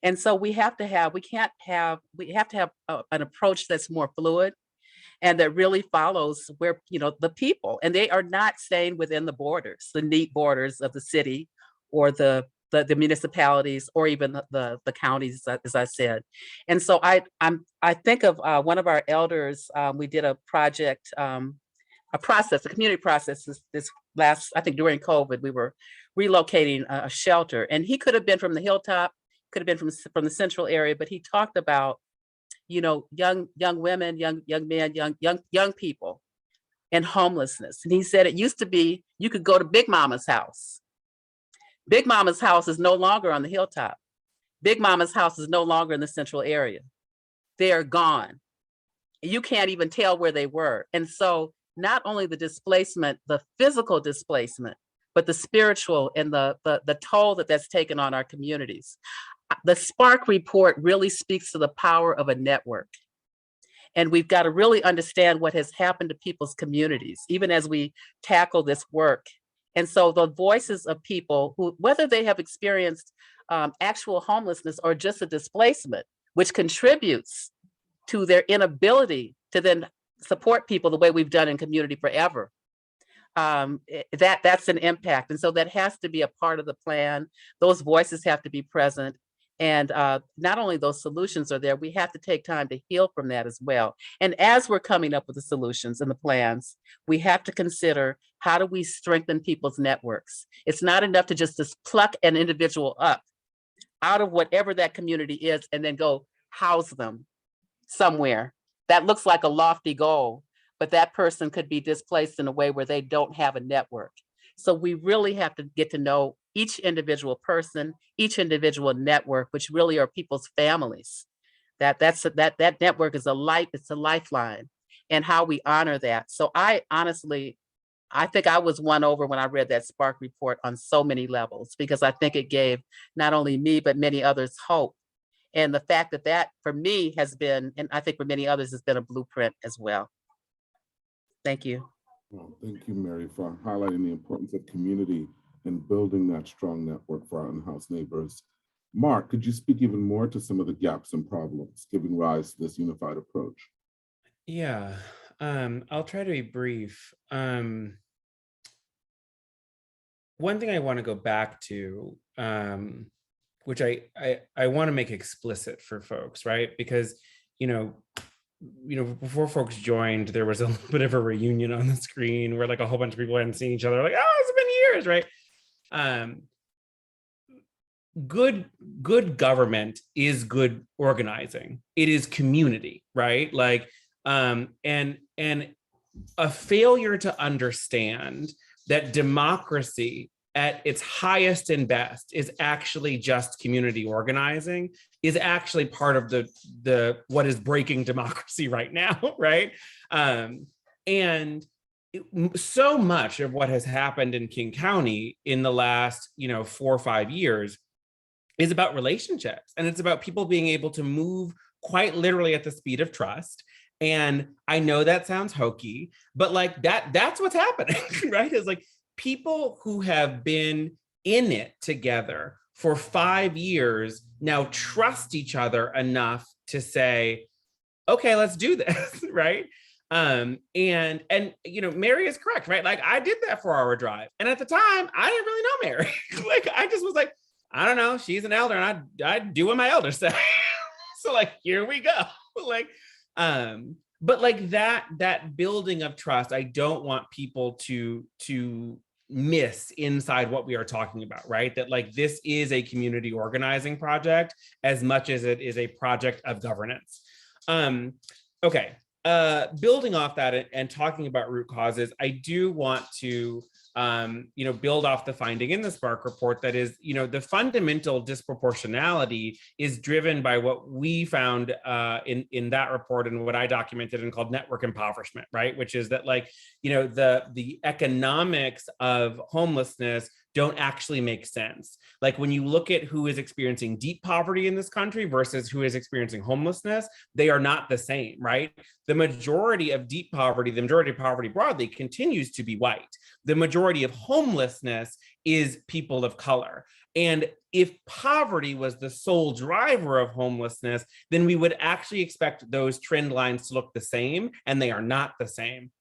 [SPEAKER 9] And so we have to have an approach that's more fluid and that really follows where, the people, and they are not staying within the borders, the neat borders of the city or the municipalities or even the counties, as I said. And so I think of one of our elders, we did a project, a community process this last, I think during COVID, we were relocating a shelter, and he could have been from the hilltop, could have been from the central area, but he talked about, young women, young men, young people and homelessness. And he said it used to be, you could go to Big Mama's house. Big Mama's house is no longer on the hilltop. Big Mama's house is no longer in the central area. They are gone. You can't even tell where they were. And so not only the displacement, the physical displacement, but the spiritual and the toll that's taken on our communities. The Spark report really speaks to the power of a network. And we've got to really understand what has happened to people's communities, even as we tackle this work. And so the voices of people who, whether they have experienced actual homelessness or just a displacement, which contributes to their inability to then support people the way we've done in community forever, that's an impact. And so that has to be a part of the plan. Those voices have to be present. And not only those solutions are there, we have to take time to heal from that as well. And as we're coming up with the solutions and the plans, we have to consider, how do we strengthen people's networks? It's not enough to just pluck an individual up out of whatever that community is and then go house them somewhere. That looks like a lofty goal, but that person could be displaced in a way where they don't have a network. So we really have to get to know each individual person, each individual network, which really are people's families. That network is it's a lifeline, and how we honor that. So I think I was won over when I read that Spark report on so many levels, because I think it gave not only me, but many others hope. And the fact that for me has been, and I think for many others, has been a blueprint as well. Thank you.
[SPEAKER 2] Well, thank you, Mary, for highlighting the importance of community and building that strong network for our unhoused neighbors. Mark, could you speak even more to some of the gaps and problems giving rise to this unified approach?
[SPEAKER 6] Yeah, I'll try to be brief. One thing I want to go back to, which I want to make explicit for folks, right? Because, before folks joined, there was a little bit of a reunion on the screen where like a whole bunch of people hadn't seen each other, like, oh, it's been years, right? Good government is good organizing. It is community, right? Like, and a failure to understand that democracy at its highest and best is actually just community organizing is actually part of the what is breaking democracy right now, right? So much of what has happened in King County in the last 4 or 5 years is about relationships, and it's about people being able to move quite literally at the speed of trust. And I know that sounds hokey, but like that's what's happening, right? It's like people who have been in it together for 5 years now trust each other enough to say, okay, let's do this, right? And Mary is correct, right? Like I did that 4-hour drive. And at the time, I didn't really know Mary. Like I just was like, I don't know, she's an elder and I do what my elders say. So like, here we go. Like, but like that building of trust, I don't want people to miss inside what we are talking about, right? That like, this is a community organizing project as much as it is a project of governance. Okay, building off that and talking about root causes, I do want to build off the finding in the Spark report that is, the fundamental disproportionality is driven by what we found in that report and what I documented and called network impoverishment, right? Which is that the economics of homelessness don't actually make sense. Like when you look at who is experiencing deep poverty in this country versus who is experiencing homelessness, they are not the same, right? The majority of deep poverty, the majority of poverty broadly continues to be white. The majority of homelessness is people of color. And if poverty was the sole driver of homelessness, then we would actually expect those trend lines to look the same, and they are not the same.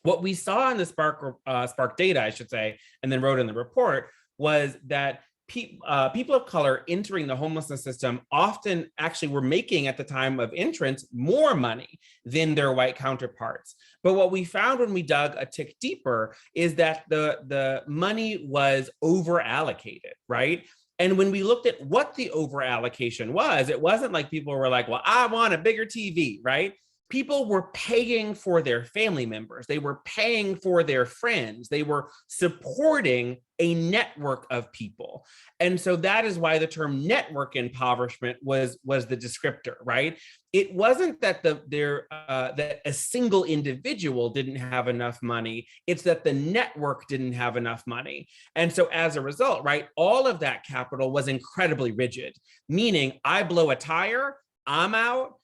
[SPEAKER 6] What we saw in the Spark data, I should say, and then wrote in the report, was that people of color entering the homelessness system often actually were making at the time of entrance more money than their white counterparts. But what we found when we dug a tick deeper is that the money was over allocated, right? And when we looked at what the over allocation was, it wasn't like people were like, well, I want a bigger TV, right? People were paying for their family members. They were paying for their friends. They were supporting a network of people. And so that is why the term network impoverishment was the descriptor, right? It wasn't that that a single individual didn't have enough money. It's that the network didn't have enough money. And so as a result, right, all of that capital was incredibly rigid, meaning I blow a tire, I'm out,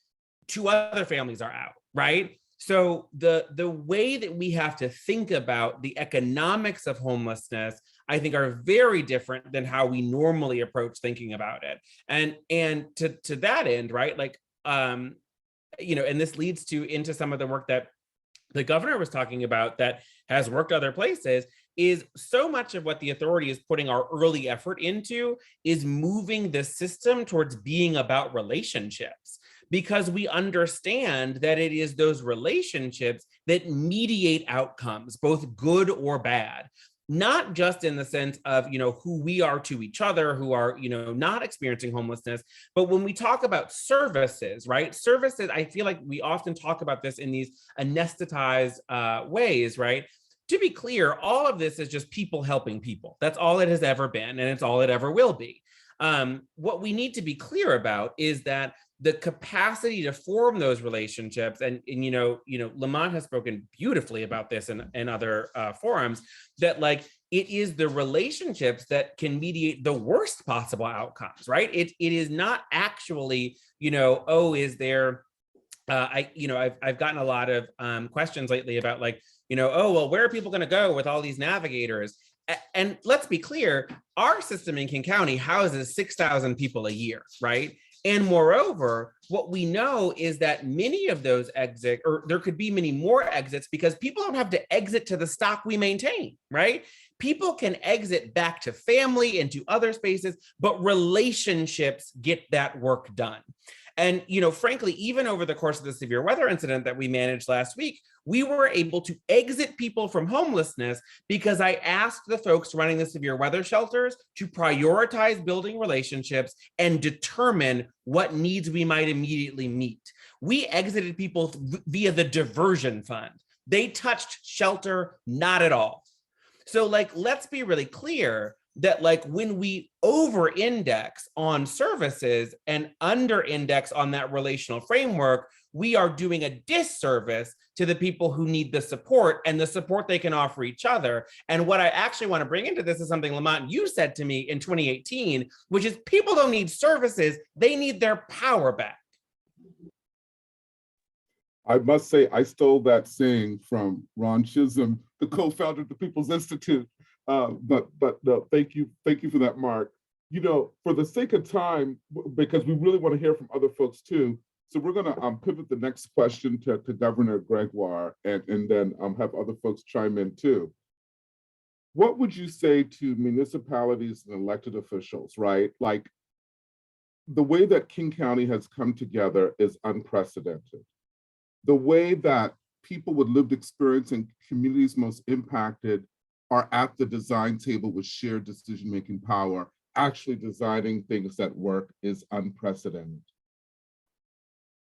[SPEAKER 6] 2 other families are out, right? So the way that we have to think about the economics of homelessness, I think, are very different than how we normally approach thinking about it. And to that end, right, and this leads into some of the work that the governor was talking about that has worked other places, is so much of what the authority is putting our early effort into is moving the system towards being about relationships, because we understand that it is those relationships that mediate outcomes, both good or bad, not just in the sense of, who we are to each other, who are, not experiencing homelessness, but when we talk about services, right? Services, I feel like we often talk about this in these anesthetized ways, right? To be clear, all of this is just people helping people. That's all it has ever been, and it's all it ever will be. What we need to be clear about is that the capacity to form those relationships, and Lamont has spoken beautifully about this in other forums, that it is the relationships that can mediate the worst possible outcomes, right? It is not actually, is there, I've gotten a lot of questions lately about where are people going to go with all these navigators? And let's be clear, our system in King County houses 6,000 people a year, right? And moreover, what we know is that many of those exits, or there could be many more exits, because people don't have to exit to the stock we maintain, right? People can exit back to family and to other spaces, but relationships get that work done. And, frankly, even over the course of the severe weather incident that we managed last week, we were able to exit people from homelessness because I asked the folks running the severe weather shelters to prioritize building relationships and determine what needs we might immediately meet. We exited people via the diversion fund. They touched shelter, not at all. So let's be really clear that when we over-index on services and under-index on that relational framework, we are doing a disservice to the people who need the support and the support they can offer each other. And what I actually want to bring into this is something, Lamont, you said to me in 2018, which is people don't need services, they need their power back.
[SPEAKER 2] I must say, I stole that saying from Ron Chisholm, the co-founder of the People's Institute. But no, thank you for that, Mark. For the sake of time, because we really want to hear from other folks too, so we're going to pivot the next question to Governor Gregoire, and then have other folks chime in too. What would you say to municipalities and elected officials, right? The way that King County has come together is unprecedented. The way that people with lived experience in communities most impacted are at the design table with shared decision-making power, actually designing things that work, is unprecedented.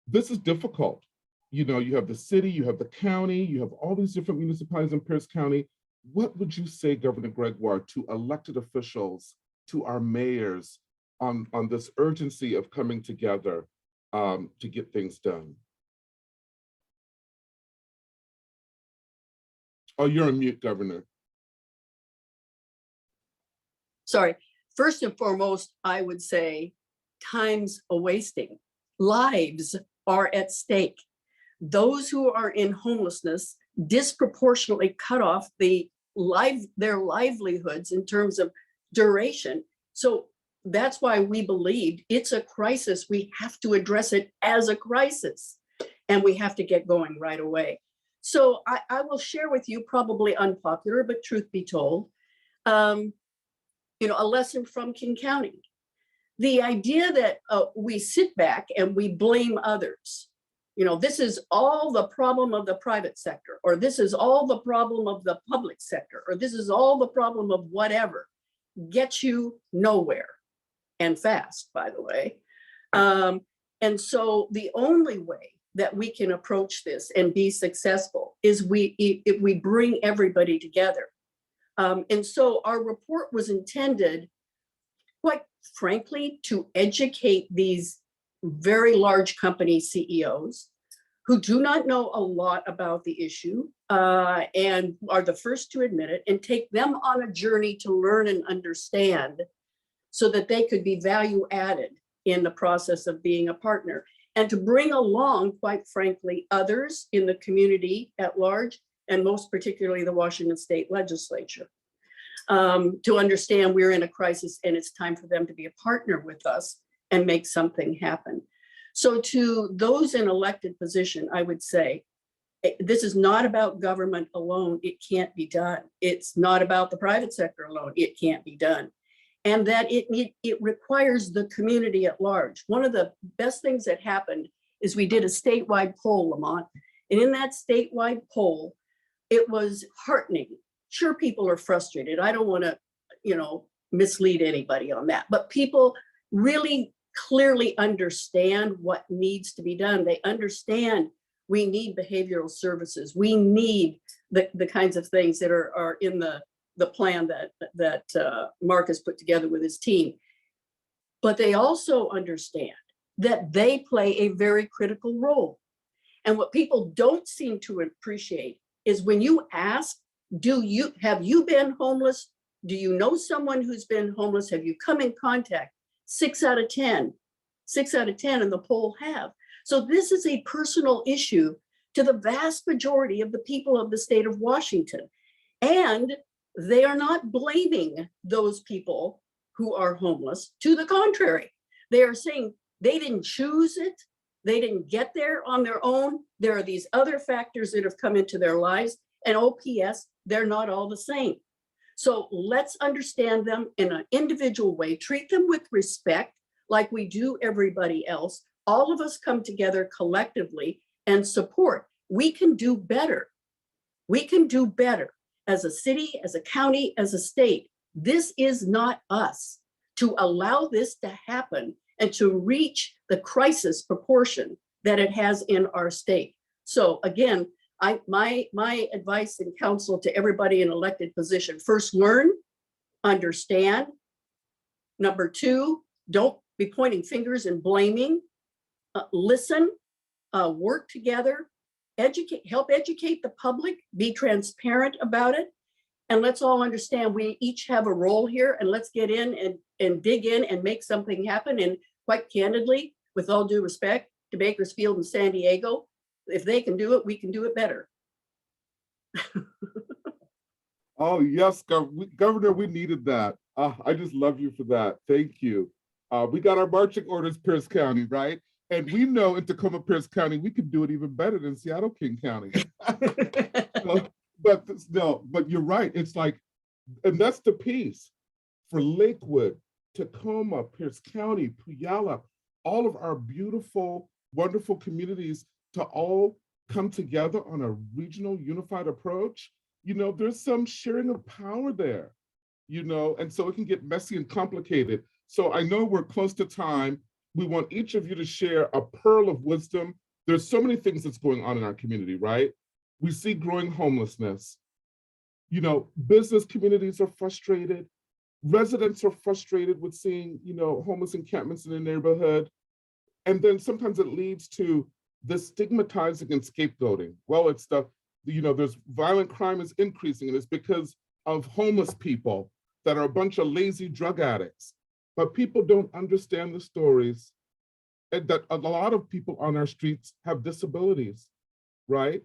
[SPEAKER 2] This is difficult. You know, you have the city, you have the county, you have all these different municipalities in Pierce County. What would you say, Governor Gregoire, to elected officials, to our mayors on this urgency of coming together to get things done? Oh, you're on mute, Governor.
[SPEAKER 7] Sorry. First and foremost, I would say time's a wasting. Lives are at stake. Those who are in homelessness disproportionately cut off their livelihoods in terms of duration. So that's why we believed it's a crisis. We have to address it as a crisis, and we have to get going right away. So I will share with you, probably unpopular, but truth be told, you know, a lesson from King County. The idea that we sit back and we blame others. You know, this is all the problem of the private sector, or this is all the problem of the public sector, or this is all the problem of whatever, gets you nowhere, and fast, by the way. And so the only way that we can approach this and be successful is if we bring everybody together. And so our report was intended, quite frankly, to educate these very large company CEOs who do not know a lot about the issue and are the first to admit it, and take them on a journey to learn and understand so that they could be value added in the process of being a partner, and to bring along, quite frankly, others in the community at large, and most particularly the Washington State Legislature, to understand we're in a crisis and it's time for them to be a partner with us and make something happen. So to those in elected position, I would say, this is not about government alone. It can't be done. It's not about the private sector alone. It can't be done. And that it requires the community at large. One of the best things that happened is we did a statewide poll, Lamont. And in that statewide poll, it was heartening. Sure, people are frustrated. I don't want to, you know, mislead anybody on that, but people really clearly understand what needs to be done. They understand we need behavioral services. We need the kinds of things that are in the plan that Mark has put together with his team. But they also understand that they play a very critical role. And what people don't seem to appreciate is when you ask, have you been homeless? Do you know someone who's been homeless? Have you come in contact? 6 out of 10 in the poll have. So this is a personal issue to the vast majority of the people of the state of Washington. And they are not blaming those people who are homeless. To the contrary, they are saying they didn't choose it. They didn't get there on their own. There are these other factors that have come into their lives, and OPS, they're not all the same. So let's understand them in an individual way, treat them with respect like we do everybody else. All of us come together collectively and support. We can do better. We can do better as a city, as a county, as a state. This is not us to allow this to happen and to reach the crisis proportion that it has in our state. So again, my advice and counsel to everybody in elected position: first, learn, understand. Number two, don't be pointing fingers and blaming. Listen, work together, help educate the public, be transparent about it. And let's all understand we each have a role here, and let's get in and dig in and make something happen. And quite candidly, with all due respect to Bakersfield and San Diego, if they can do it, we can do it better.
[SPEAKER 2] Oh, yes, Governor, we needed that. I just love you for that. Thank you. We got our marching orders, Pierce County, right? And we know in Tacoma-Pierce County, we can do it even better than Seattle King County. But you're right. It's like, and that's the piece for Lakewood, Tacoma, Pierce County, Puyallup, all of our beautiful, wonderful communities to all come together on a regional unified approach. You know, there's some sharing of power there, you know, and so it can get messy and complicated. So I know we're close to time. We want each of you to share a pearl of wisdom there's so many things that's going on in our community, right? We see growing homelessness. You know, business communities are frustrated. Residents are frustrated with seeing, you know, homeless encampments in their neighborhood. And then sometimes it leads to the stigmatizing and scapegoating. Well, it's you know, there's violent crime is increasing, and it's because of homeless people that are a bunch of lazy drug addicts. But people don't understand the stories and that a lot of people on our streets have disabilities, right?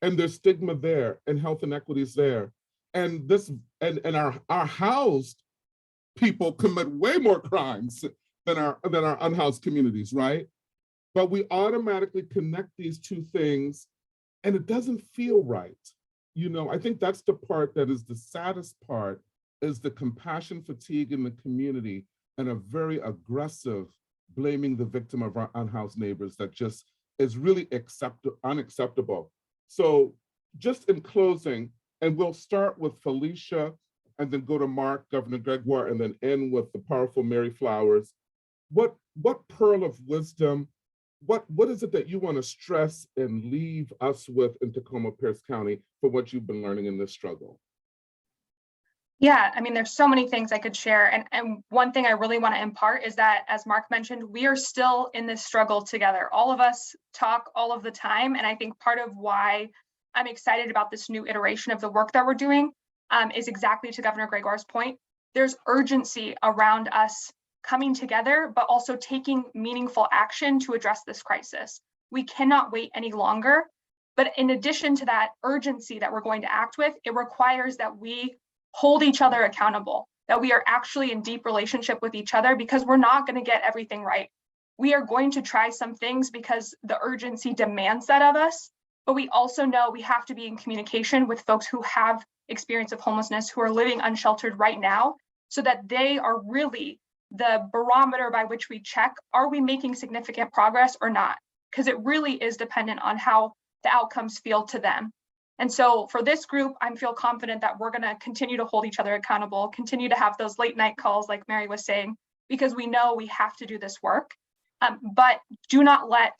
[SPEAKER 2] And there's stigma there and health inequities there. And our housed people commit way more crimes than our unhoused communities, right? But we automatically connect these two things and it doesn't feel right. You know, I think that's the part that is the saddest part, is the compassion fatigue in the community and a very aggressive blaming the victim of our unhoused neighbors that just is really unacceptable. So just in closing, and we'll start with Felicia and then go to Marc, Governor Gregoire, and then end with the powerful Mary Flowers. What pearl of wisdom, what is it that you want to stress and leave us with in Tacoma-Pierce County for what you've been learning in this struggle?
[SPEAKER 8] Yeah, I mean, there's so many things I could share. And one thing I really want to impart is that, as Marc mentioned, we are still in this struggle together. All of us talk all of the time. And I think part of why I'm excited about this new iteration of the work that we're doing is exactly to Governor Gregoire's point. There's urgency around us coming together, but also taking meaningful action to address this crisis. We cannot wait any longer. But in addition to that urgency that we're going to act with, it requires that we hold each other accountable, that we are actually in deep relationship with each other, because we're not going to get everything right. We are going to try some things because the urgency demands that of us, but we also know we have to be in communication with folks who have experience of homelessness, who are living unsheltered right now, so that they are really the barometer by which we check, are we making significant progress or not? Because it really is dependent on how the outcomes feel to them. And so for this group, I feel confident that we're going to continue to hold each other accountable, continue to have those late night calls like Mary was saying, because we know we have to do this work. But do not let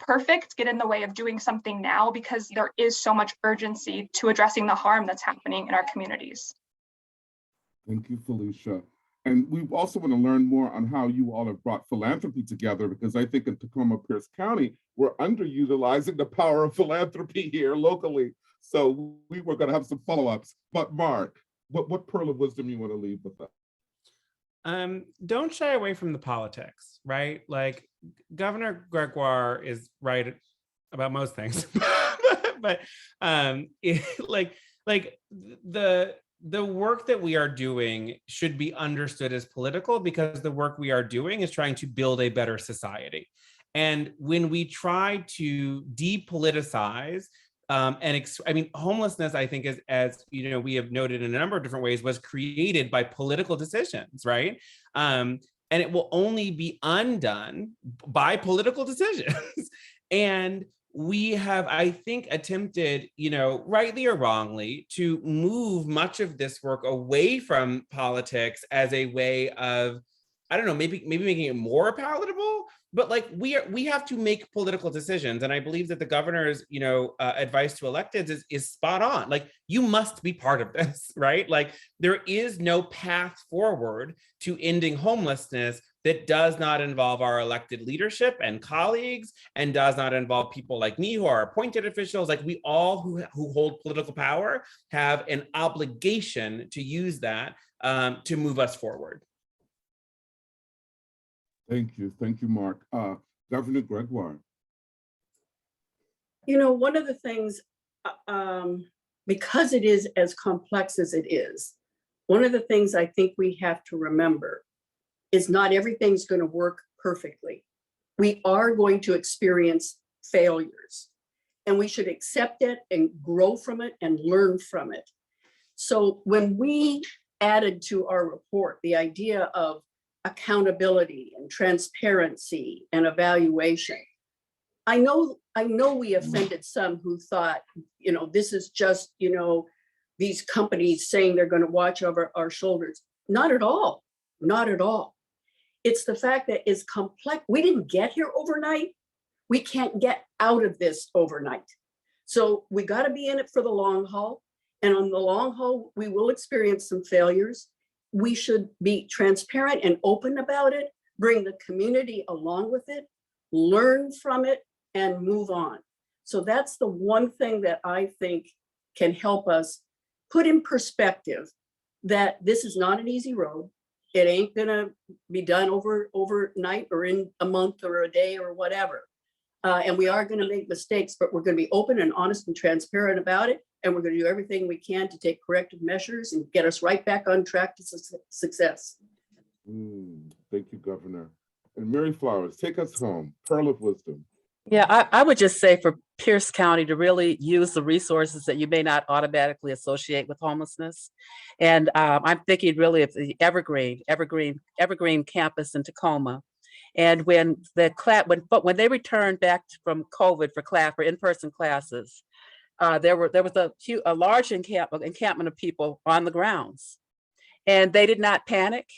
[SPEAKER 8] perfect get in the way of doing something now, because there is so much urgency to addressing the harm that's happening in our communities.
[SPEAKER 2] Thank you, Felicia. And we also want to learn more on how you all have brought philanthropy together, because I think in Tacoma-Pierce County, we're underutilizing the power of philanthropy here locally. So we were going to have some follow-ups. But Marc, what pearl of wisdom you want to leave with us?
[SPEAKER 6] Don't shy away from the politics, right? Like Governor Gregoire is right about most things, but the work that we are doing should be understood as political, because the work we are doing is trying to build a better society. And when we try to depoliticize I mean, homelessness, I think, is, as you know, we have noted in a number of different ways, was created by political decisions, right? And it will only be undone by political decisions. And we have, I think, attempted, you know, rightly or wrongly, to move much of this work away from politics as a way of, I don't know, maybe making it more palatable. But like we have to make political decisions, and I believe that the governor's, you know, advice to electeds is spot on. Like, you must be part of this, right? Like, there is no path forward to ending homelessness that does not involve our elected leadership and colleagues, and does not involve people like me who are appointed officials. Like, we all who hold political power have an obligation to use that to move us forward.
[SPEAKER 2] Thank you, Marc. Governor Gregoire.
[SPEAKER 7] You know, one of the things, because it is as complex as it is, one of the things I think we have to remember is not everything's going to work perfectly. We are going to experience failures, and we should accept it and grow from it and learn from it. So when we added to our report the idea of accountability and transparency and evaluation, I know we offended some who thought, you know, this is just, you know, these companies saying they're going to watch over our shoulders. Not at all. Not at all. It's the fact that it's complex. We didn't get here overnight. We can't get out of this overnight. So we got to be in it for the long haul. And on the long haul, we will experience some failures. We should be transparent and open about it, bring the community along with it, learn from it, and move on. So that's the one thing that I think can help us put in perspective that this is not an easy road. It ain't gonna be done overnight or in a month or a day or whatever. And we are gonna make mistakes, but we're gonna be open and honest and transparent about it. And we're gonna do everything we can to take corrective measures and get us right back on track to success.
[SPEAKER 2] Thank you, Governor. And Mary Flowers, take us home, pearl of wisdom.
[SPEAKER 9] Yeah, I would just say for Pierce County to really use the resources that you may not automatically associate with homelessness. And I'm thinking really of the Evergreen campus in Tacoma. And when they returned back from COVID for in-person classes, there was a large encampment of people on the grounds, and they did not panic.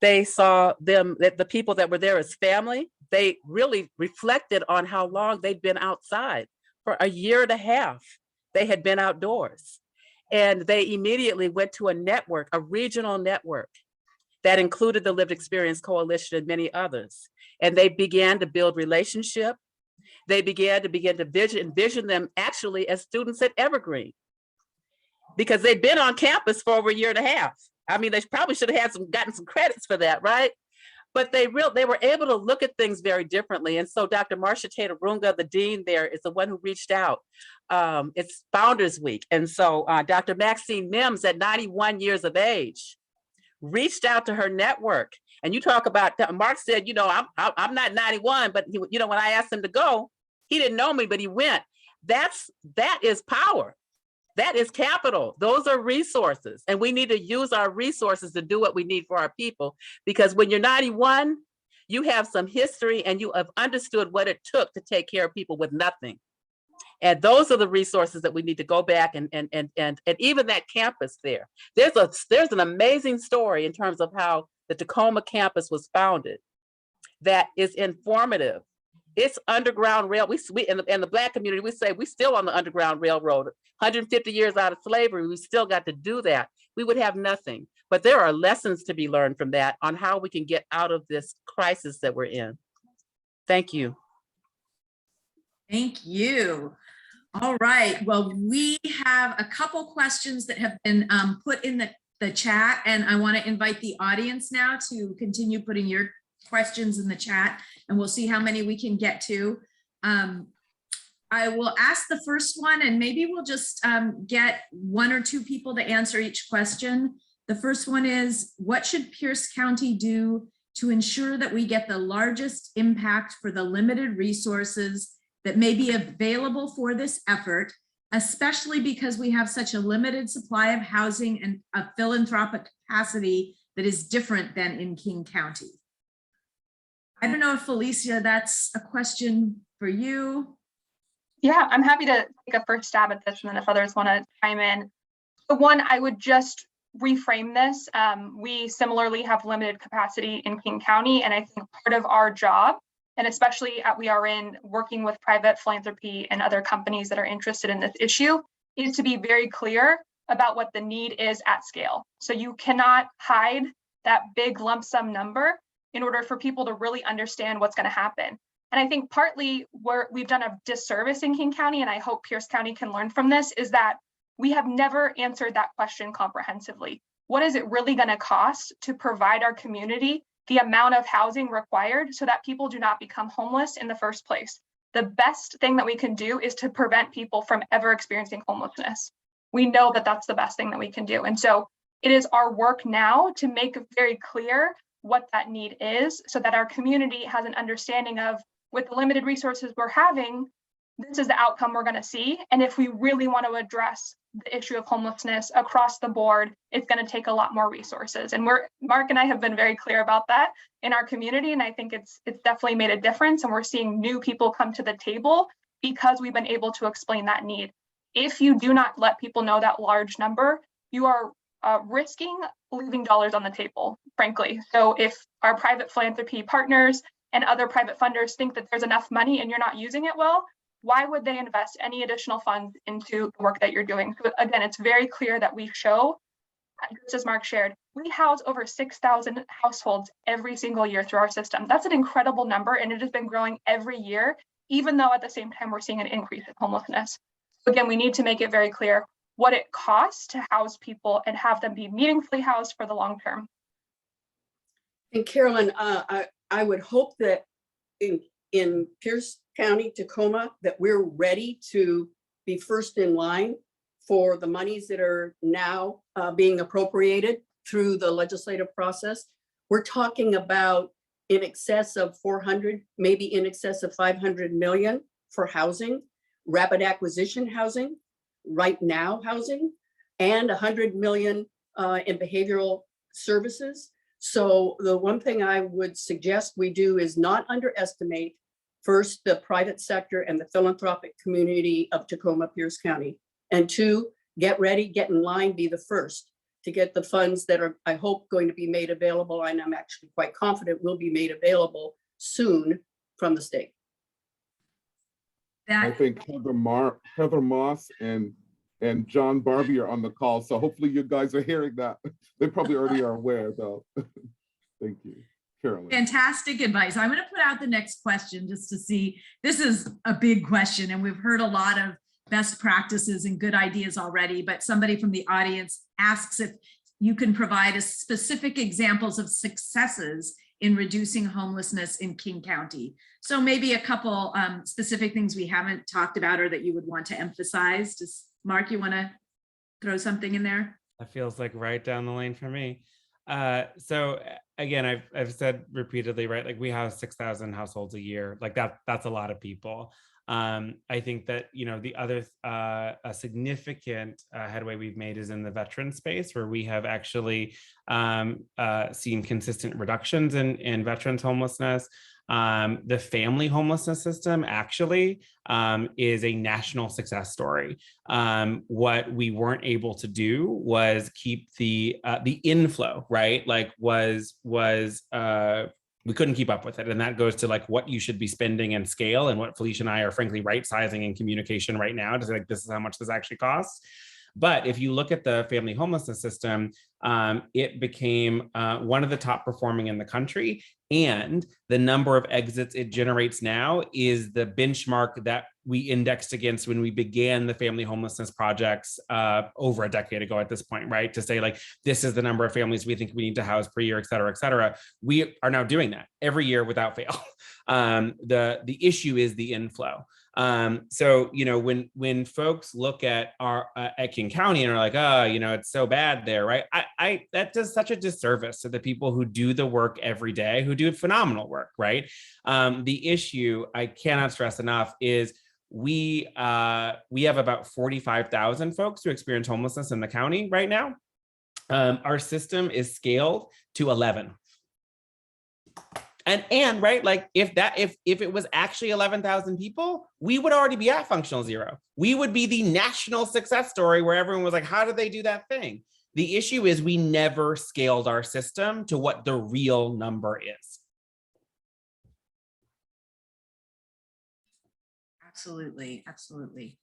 [SPEAKER 9] They saw the people that were there as family. They really reflected on how long they'd been outside. For a year and a half, they had been outdoors. And they immediately went to a regional network that included the Lived Experience Coalition and many others. And they began to build relationship. They began to envision them actually as students at Evergreen, because they'd been on campus for over a year and a half. I mean, they probably should have gotten some credits for that, right? But they were able to look at things very differently. And so Dr. Marcia Tatarunga, the dean there, is the one who reached out. It's Founders Week. And so Dr. Maxine Mims, at 91 years of age, reached out to her network. And you talk about, Mark said, I'm not 91, but when I asked him to go, he didn't know me, but he went. That is power. That is capital. Those are resources. And we need to use our resources to do what we need for our people. Because when you're 91, you have some history and you have understood what it took to take care of people with nothing. And those are the resources that we need to go back and even that campus there. There's an amazing story in terms of how the Tacoma campus was founded that is informative. It's underground rail. We in the Black community, we say we still on the Underground Railroad. 150 years out of slavery, we still got to do that. We would have nothing. But there are lessons to be learned from that on how we can get out of this crisis that we're in. Thank you.
[SPEAKER 5] Thank you. All right. Well, we have a couple questions that have been put in the chat, and I want to invite the audience now to continue putting your questions in the chat, and we'll see how many we can get to. I will ask the first one, and maybe we'll just get one or two people to answer each question. The first one is, what should Pierce County do to ensure that we get the largest impact for the limited resources that may be available for this effort, especially because we have such a limited supply of housing and a philanthropic capacity that is different than in King County? I don't know if Felicia, that's a question for you.
[SPEAKER 8] Yeah, I'm happy to take a first stab at this, and then if others want to chime in. So one, I would just reframe this. We similarly have limited capacity in King County, and I think part of our job, and especially at We Are In, working with private philanthropy and other companies that are interested in this issue, is to be very clear about what the need is at scale. So you cannot hide that big lump sum number in order for people to really understand what's going to happen. And I think partly where we've done a disservice in King County, and I hope Pierce County can learn from this, is that we have never answered that question comprehensively. What is it really going to cost to provide our community the amount of housing required so that people do not become homeless in the first place? The best thing that we can do is to prevent people from ever experiencing homelessness. We know that that's the best thing that we can do. And so it is our work now to make very clear what that need is so that our community has an understanding of, with the limited resources we're having, this is the outcome we're going to see. And if we really want to address the issue of homelessness across the board, it's going to take a lot more resources. And Mark and I have been very clear about that in our community. And I think it's definitely made a difference. And we're seeing new people come to the table because we've been able to explain that need. If you do not let people know that large number, you are risking leaving dollars on the table, frankly. So if our private philanthropy partners and other private funders think that there's enough money and you're not using it well, why would they invest any additional funds into the work that you're doing? So again, it's very clear that we show, just as Mark shared, we house over 6,000 households every single year through our system. That's an incredible number, and it has been growing every year, even though at the same time we're seeing an increase in homelessness. So again, we need to make it very clear what it costs to house people and have them be meaningfully housed for the long term.
[SPEAKER 7] And Carolyn, I would hope that in Pierce County, Tacoma, that we're ready to be first in line for the monies that are now being appropriated through the legislative process. We're talking about in excess of 400, maybe in excess of 500 million for housing, rapid acquisition housing, right now housing, and 100 million in behavioral services. So the one thing I would suggest we do is not underestimate first the private sector and the philanthropic community of Tacoma-Pierce County. And two, get ready, get in line, be the first to get the funds that are, I hope, going to be made available. And I'm actually quite confident will be made available soon from the state.
[SPEAKER 2] I think Heather Moss and John Barbie are on the call. So hopefully you guys are hearing that. They probably already are aware though. Thank you. Carolyn.
[SPEAKER 5] Fantastic advice. I'm going to put out the next question just to see. This is a big question, and we've heard a lot of best practices and good ideas already, but somebody from the audience asks if you can provide us specific examples of successes in reducing homelessness in King County. So maybe a couple specific things we haven't talked about or that you would want to emphasize. Just Mark, you want to throw something in there?
[SPEAKER 6] That feels like right down the lane for me. So again, I've said repeatedly, right? Like we have 6,000 households a year. Like that's a lot of people. I think that, you know, the other a significant headway we've made is in the veteran space, where we have actually seen consistent reductions in veterans homelessness. The family homelessness system actually is a national success story. What we weren't able to do was keep the inflow, right? Like we couldn't keep up with it. And that goes to like what you should be spending and scale, and what Felicia and I are frankly right sizing in communication right now to say like, this is how much this actually costs. But if you look at the family homelessness system, it became one of the top performing in the country. And the number of exits it generates now is the benchmark that we indexed against when we began the family homelessness projects over a decade ago at this point, right? To say like, this is the number of families we think we need to house per year, et cetera, et cetera. We are now doing that every year without fail. The issue is the inflow. So, you know, when folks look at at King County and are like, oh, you know, it's so bad there, right? That does such a disservice to the people who do the work every day, who do phenomenal work, right? The issue, I cannot stress enough, is we have about 45,000 folks who experience homelessness in the county right now. Our system is scaled to 11. And right, like if it was actually 11,000 people, we would already be at functional zero. We would be the national success story where everyone was like, how did they do that thing? The issue is we never scaled our system to what the real number is.
[SPEAKER 5] Absolutely, absolutely.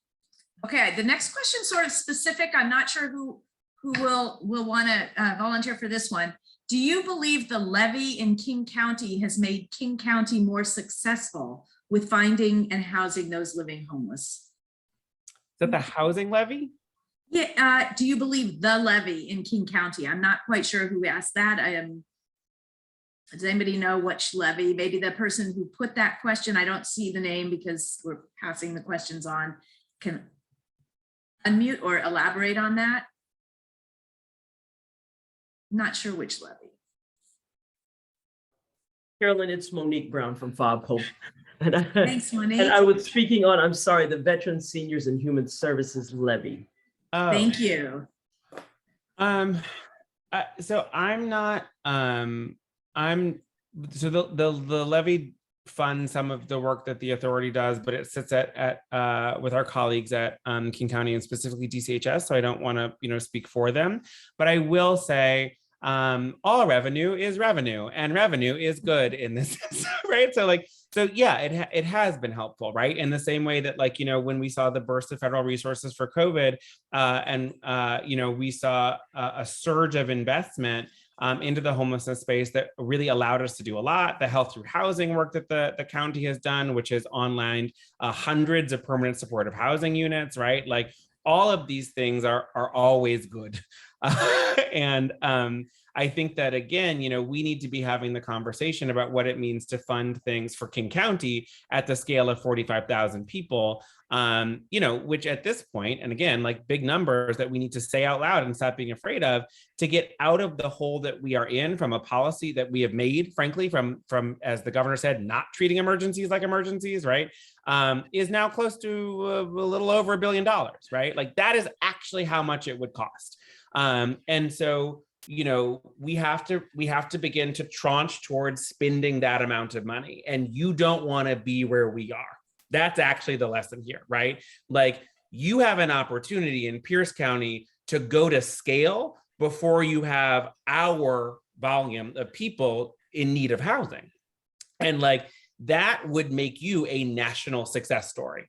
[SPEAKER 5] Okay, the next question sort of specific. I'm not sure who will want to volunteer for this one. Do you believe the levy in King County has made King County more successful with finding and housing those living homeless?
[SPEAKER 6] Is that the housing levy?
[SPEAKER 5] Yeah. Do you believe the levy in King County? I'm not quite sure who asked that. Does anybody know which levy? Maybe the person who put that question, I don't see the name because we're passing the questions on, can unmute or elaborate on that. Not sure which levy.
[SPEAKER 10] Carolyn, it's Monique Brown from Fob Hope.
[SPEAKER 5] Thanks, Monique.
[SPEAKER 10] And I was speaking on, I'm sorry, the Veterans, Seniors, and Human Services levy.
[SPEAKER 6] Oh.
[SPEAKER 5] Thank you.
[SPEAKER 6] So I'm not, so the levy funds some of the work that the authority does, but it sits at with our colleagues at King County and specifically DCHS. So I don't want to, speak for them, but I will say all revenue is revenue, and revenue is good in this, right? So yeah, it has been helpful, right? In the same way that, like, when we saw the burst of federal resources for COVID, and we saw a surge of investment into the homelessness space that really allowed us to do a lot. The health through housing work that the county has done, which has online hundreds of permanent supportive housing units, right? Like, all of these things are always good. And I think that, again, we need to be having the conversation about what it means to fund things for King County at the scale of 45,000 people, which at this point, and again, like, big numbers that we need to say out loud and stop being afraid of, to get out of the hole that we are in from a policy that we have made, frankly, from as the governor said, not treating emergencies like emergencies, right? Is now close to a little over $1 billion, right? Like, that is actually how much it would cost. And so, we have to begin to tranche towards spending that amount of money. And you don't want to be where we are. That's actually the lesson here, right? Like, you have an opportunity in Pierce County to go to scale before you have our volume of people in need of housing. And like, that would make you a national success story.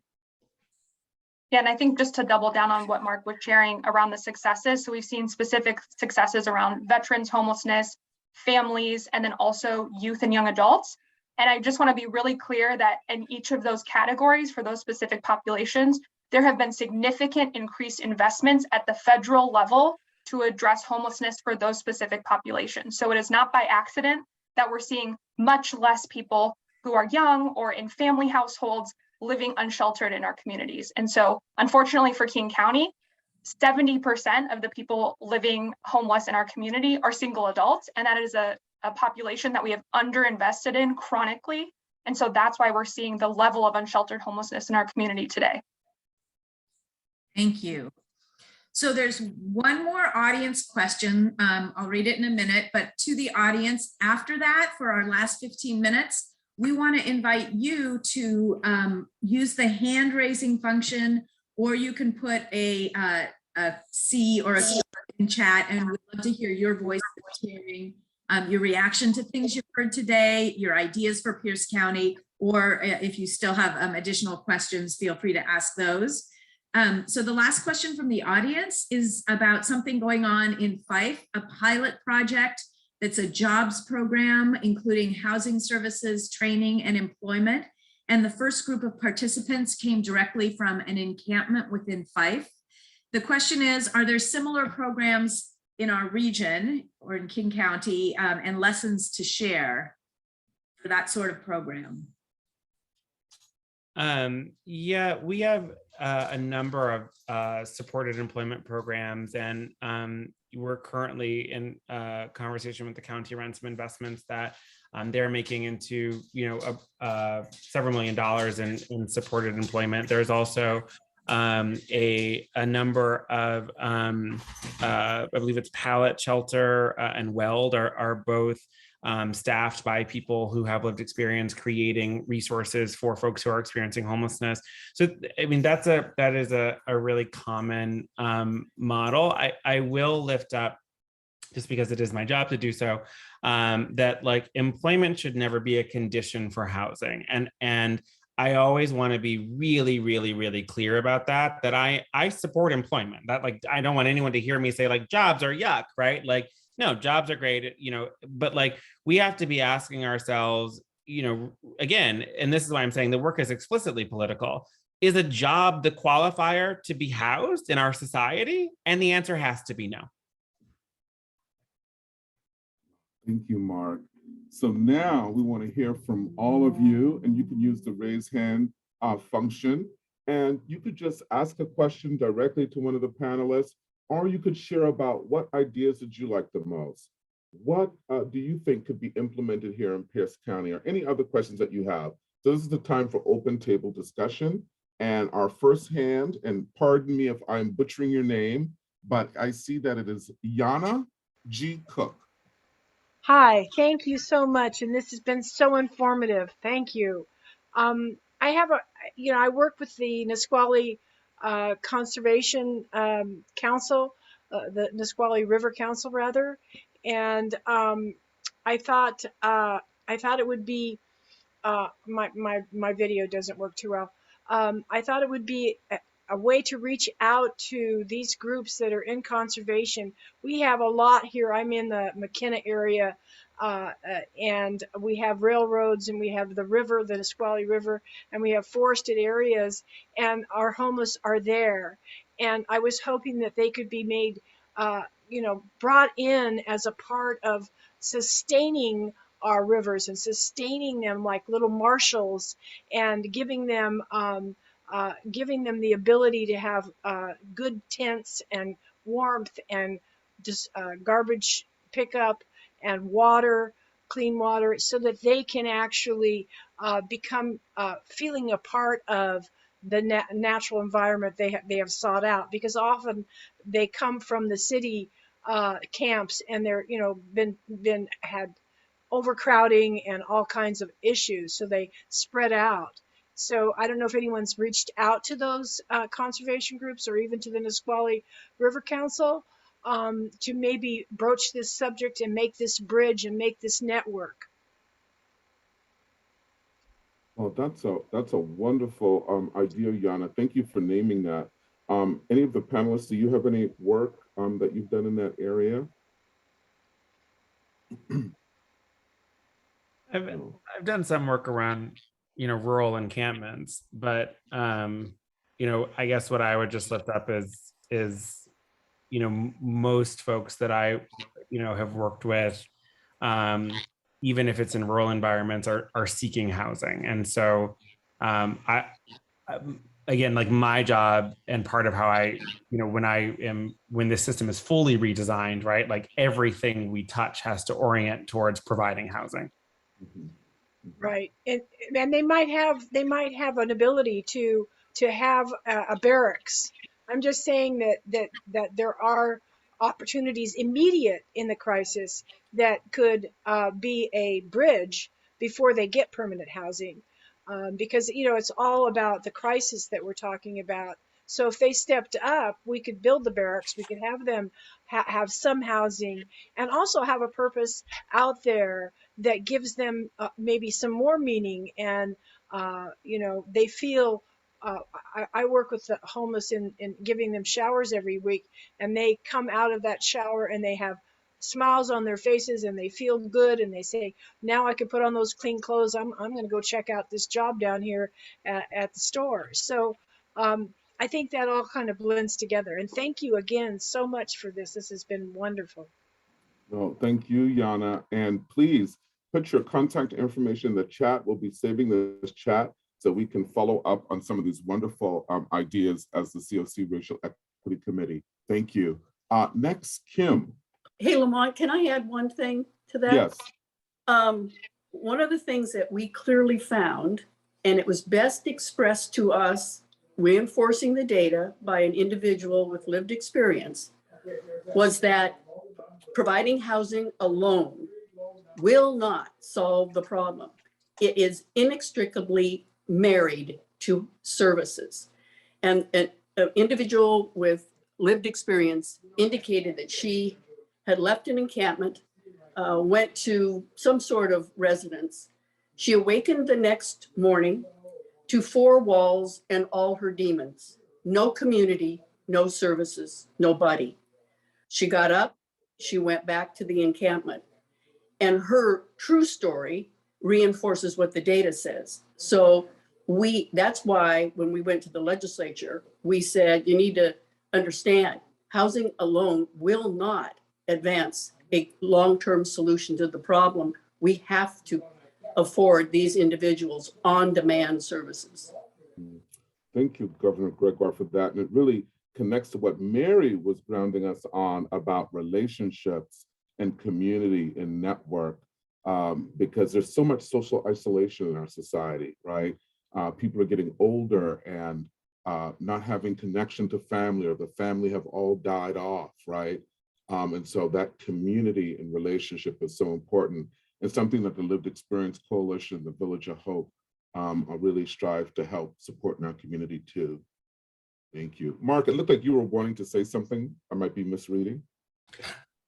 [SPEAKER 8] Yeah, and I think just to double down on what Mark was sharing around the successes. So we've seen specific successes around veterans homelessness, families, and then also youth and young adults. And I just want to be really clear that in each of those categories for those specific populations, there have been significant increased investments at the federal level to address homelessness for those specific populations. So it is not by accident that we're seeing much less people who are young or in family households living unsheltered in our communities. And so, unfortunately for King County, 70% of the people living homeless in our community are single adults, and that is a population that we have underinvested in chronically. And so that's why we're seeing the level of unsheltered homelessness in our community today.
[SPEAKER 5] Thank you. So there's one more audience question. I'll read it in a minute, but to the audience after that, for our last 15 minutes, we want to invite you to use the hand raising function, or you can put a C or a star in chat, and we'd love to hear your voice, sharing your reaction to things you've heard today, your ideas for Pierce County, or if you still have additional questions, feel free to ask those. So the last question from the audience is about something going on in Fife, a pilot project that's a jobs program, including housing services, training, and employment. And the first group of participants came directly from an encampment within Fife. The question is, are there similar programs in our region or in King County, and lessons to share for that sort of program?
[SPEAKER 6] Yeah, we have a number of supported employment programs, and we're currently in conversation with the county around some investments that they're making into, several $1 million in supported employment. There's also a number of, I believe it's Pallet Shelter and Weld are both staffed by people who have lived experience creating resources for folks who are experiencing homelessness. So, I mean, that is a really common model. I will lift up, just because it is my job to do so, that like employment should never be a condition for housing. And I always want to be really, really, really clear about that I support employment. That, like, I don't want anyone to hear me say like jobs are yuck, right? Like, no, jobs are great, but like, we have to be asking ourselves, again, and this is why I'm saying the work is explicitly political. Is a job the qualifier to be housed in our society? And the answer has to be no.
[SPEAKER 2] Thank you, Mark. So now we want to hear from all of you, and you can use the raise hand function, and you could just ask a question directly to one of the panelists, or you could share about what ideas did you like the most? What do you think could be implemented here in Pierce County, or any other questions that you have? So this is the time for open table discussion. And our first hand, and pardon me if I'm butchering your name, but I see that it is Yana G. Cook.
[SPEAKER 11] Hi, thank you so much. And this has been so informative. Thank you. I have I work with the Nisqually Conservation Council, the Nisqually River Council rather. and I thought it would be my video doesn't work too well. I thought it would be a way to reach out to these groups that are in conservation. We have a lot here. I'm in the McKenna area, and we have railroads, and we have the river, the Nisqually River, and we have forested areas, and our homeless are there. And I was hoping that they could be made, brought in as a part of sustaining our rivers and sustaining them like little marshals, and giving them the ability to have good tents and warmth and just garbage pickup and water, clean water, so that they can actually become feeling a part of the natural environment they have sought out. Because often they come from the city camps, and they're been had overcrowding and all kinds of issues, so they spread out. So I don't know if anyone's reached out to those conservation groups, or even to the Nisqually River Council, to maybe broach this subject and make this bridge and make this network.
[SPEAKER 2] Well, that's a wonderful idea, Yana. Thank you for naming that. Any of the panelists, do you have any work that you've done in that area?
[SPEAKER 6] I've done some work around, rural encampments, but I guess what I would just lift up is most folks that I have worked with, even if it's in rural environments, are seeking housing. And so I again, like my job, and part of how I, when this system is fully redesigned, right, like everything we touch has to orient towards providing housing.
[SPEAKER 11] Right, and they might have an ability to have a barracks. I'm just saying that there are opportunities immediate in the crisis that could be a bridge before they get permanent housing, because it's all about the crisis that we're talking about. So if they stepped up, we could build the barracks, we could have them have some housing, and also have a purpose out there that gives them maybe some more meaning. And they feel, I work with the homeless in giving them showers every week, and they come out of that shower and they have smiles on their faces, and they feel good, and they say, now I can put on those clean clothes, I'm going to go check out this job down here at the store. So I think that all kind of blends together. And thank you again so much for this. This has been wonderful.
[SPEAKER 2] Well, thank you, Yana. And please put your contact information in the chat. We'll be saving this chat so we can follow up on some of these wonderful ideas as the COC Racial Equity Committee. Thank you. Next, Kim.
[SPEAKER 7] Hey, Lamont, can I add one thing to that?
[SPEAKER 2] Yes.
[SPEAKER 7] One of the things that we clearly found, and it was best expressed to us, reinforcing the data by an individual with lived experience, was that providing housing alone will not solve the problem. It is inextricably married to services. And an individual with lived experience indicated that she had left an encampment, went to some sort of residence. She awakened the next morning to 4 walls and all her demons. No community, no services, nobody. She got up, she went back to the encampment, and her true story reinforces what the data says. So that's why when we went to the legislature, we said, you need to understand, housing alone will not advance a long-term solution to the problem. We have to afford these individuals on-demand services.
[SPEAKER 2] Thank you, Governor Gregoire, for that. And it really connects to what Mary was grounding us on about relationships and community and network, because there's so much social isolation in our society, right? People are getting older and not having connection to family, or the family have all died off, right? And so that community and relationship is so important, and something that the Lived Experience Coalition, the Village of Hope, really strive to help support in our community too. Thank you. Mark, it looked like you were wanting to say something. I might be misreading.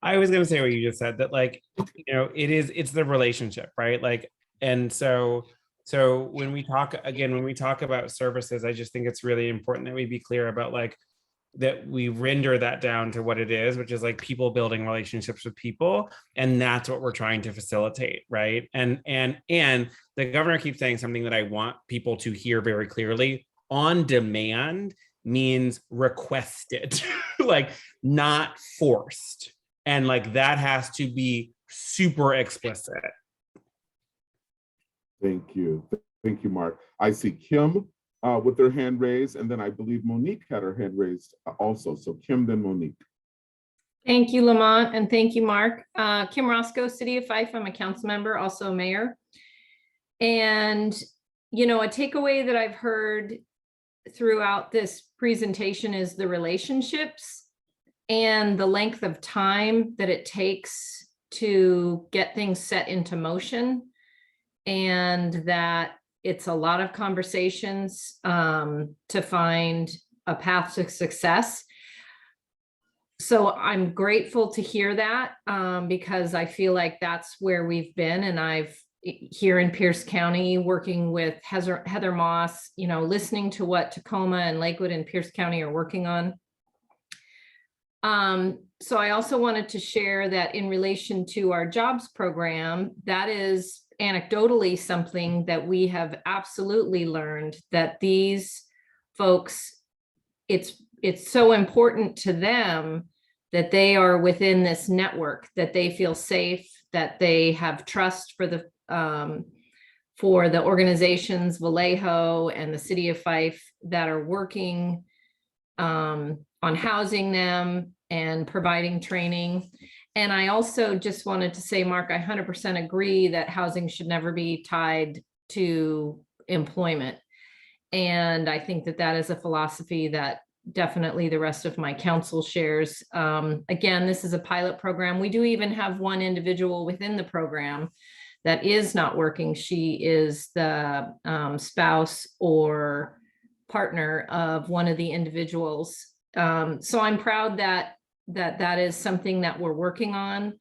[SPEAKER 6] I was going to say what you just said, that like, it's the relationship, right? Like, and so when we talk about services, I just think it's really important that we be clear about like, that we render that down to what it is, which is like people building relationships with people. And that's what we're trying to facilitate, right? And the governor keeps saying something that I want people to hear very clearly. On demand means requested, like not forced. And like that has to be super explicit.
[SPEAKER 2] Thank you. Thank you, Mark. I see Kim with their hand raised, and then I believe Monique had her hand raised also. So Kim, then Monique.
[SPEAKER 12] Thank you, Lamont, and thank you, Mark. Kim Roscoe, City of Fife. I'm a council member, also mayor. And, a takeaway that I've heard throughout this presentation is the relationships and the length of time that it takes to get things set into motion, and that it's a lot of conversations to find a path to success. So I'm grateful to hear that because I feel like that's where we've been. And I've here in Pierce County working with Heather Moss, listening to what Tacoma and Lakewood and Pierce County are working on. So I also wanted to share that in relation to our jobs program, that is anecdotally something that we have absolutely learned, that these folks, it's so important to them that they are within this network, that they feel safe, that they have trust for the organizations, Vallejo and the City of Fife, that are working on housing them and providing training. And I also just wanted to say, Mark, I 100% agree that housing should never be tied to employment. And I think that that is a philosophy that definitely the rest of my council shares. Again, this is a pilot program. We do even have one individual within the program that is not working. She is the spouse or partner of one of the individuals. So I'm proud that is something that we're working on.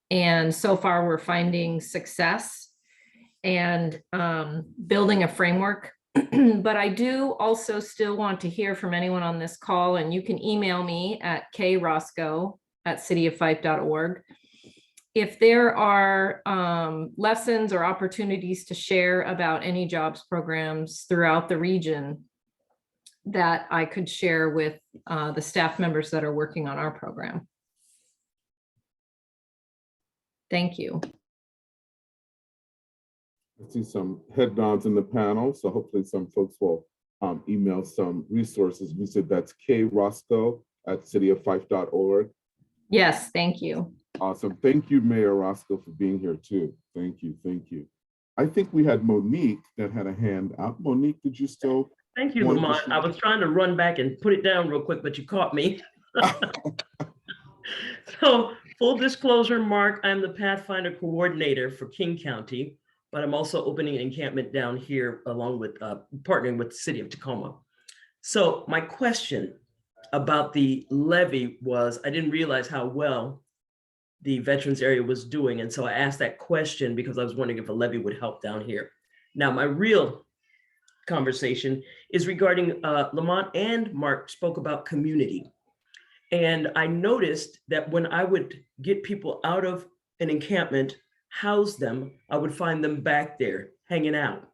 [SPEAKER 12] And so far we're finding success and building a framework. But I do also still want to hear from anyone on this call, and you can email me at kroscoe@cityoffife.org. If there are lessons or opportunities to share about any jobs programs throughout the region that I could share with the staff members that are working on our program. Thank you.
[SPEAKER 2] I see some head nods in the panel, so hopefully some folks will email some resources. We said that's kroscoe@cityoffife.org.
[SPEAKER 12] Yes, thank you.
[SPEAKER 2] Awesome. Thank you, Mayor Roscoe, for being here too. Thank you. Thank you. I think we had Monique that had a hand up. Monique, did you still?
[SPEAKER 10] Thank you, Lamont. I was trying to run back and put it down real quick, but you caught me. So full disclosure, Mark, I'm the Pathfinder coordinator for King County, but I'm also opening an encampment down here along with partnering with the City of Tacoma. So my question about the levy was, I didn't realize how well the veterans area was doing. And so I asked that question because I was wondering if a levy would help down here. Now, my real conversation is regarding Lamont and Mark spoke about community. And I noticed that when I would get people out of an encampment, house them, I would find them back there hanging out.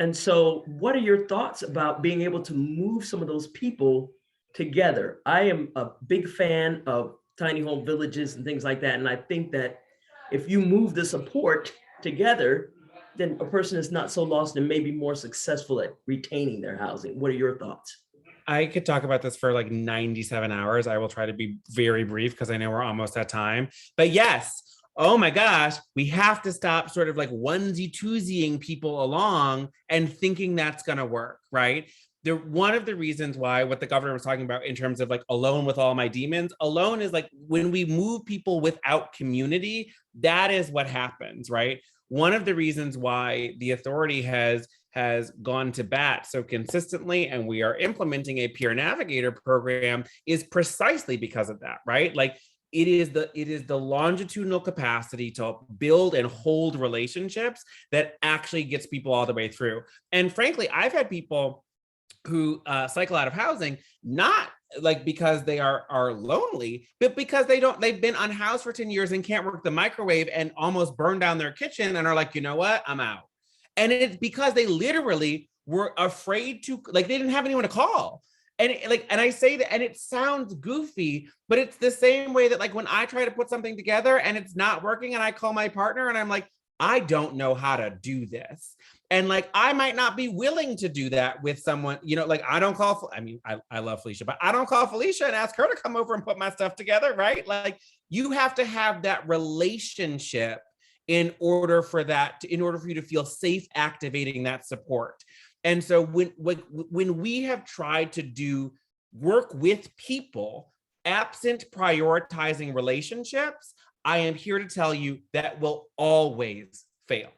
[SPEAKER 10] And so what are your thoughts about being able to move some of those people together? I am a big fan of tiny home villages and things like that. And I think that if you move the support together, then a person is not so lost and maybe more successful at retaining their housing. What are your thoughts?
[SPEAKER 6] I could talk about this for like 97 hours. I will try to be very brief because I know we're almost at time. But yes, oh my gosh, we have to stop sort of like onesie-twosying people along and thinking that's going to work, right? One of the reasons why what the governor was talking about in terms of like alone with all my demons, alone is like when we move people without community, that is what happens, right? One of the reasons why the authority has gone to bat so consistently and we are implementing a peer navigator program is precisely because of that, right? Like it is the longitudinal capacity to build and hold relationships that actually gets people all the way through. And frankly, I've had people who cycle out of housing, not like because they are lonely, but because they've been unhoused for 10 years and can't work the microwave and almost burned down their kitchen and are like, you know what, I'm out. And it's because they literally were afraid to, like, they didn't have anyone to call. And I say that, and it sounds goofy, but it's the same way that, like, when I try to put something together and it's not working and I call my partner and I'm like, I don't know how to do this. And like, I might not be willing to do that with someone, you know, like I don't call, I mean, I love Felicia, but I don't call Felicia and ask her to come over and put my stuff together, right? Like, you have to have that relationship in order for you to feel safe activating that support. And so when we have tried to do work with people, absent prioritizing relationships, I am here to tell you that will always fail.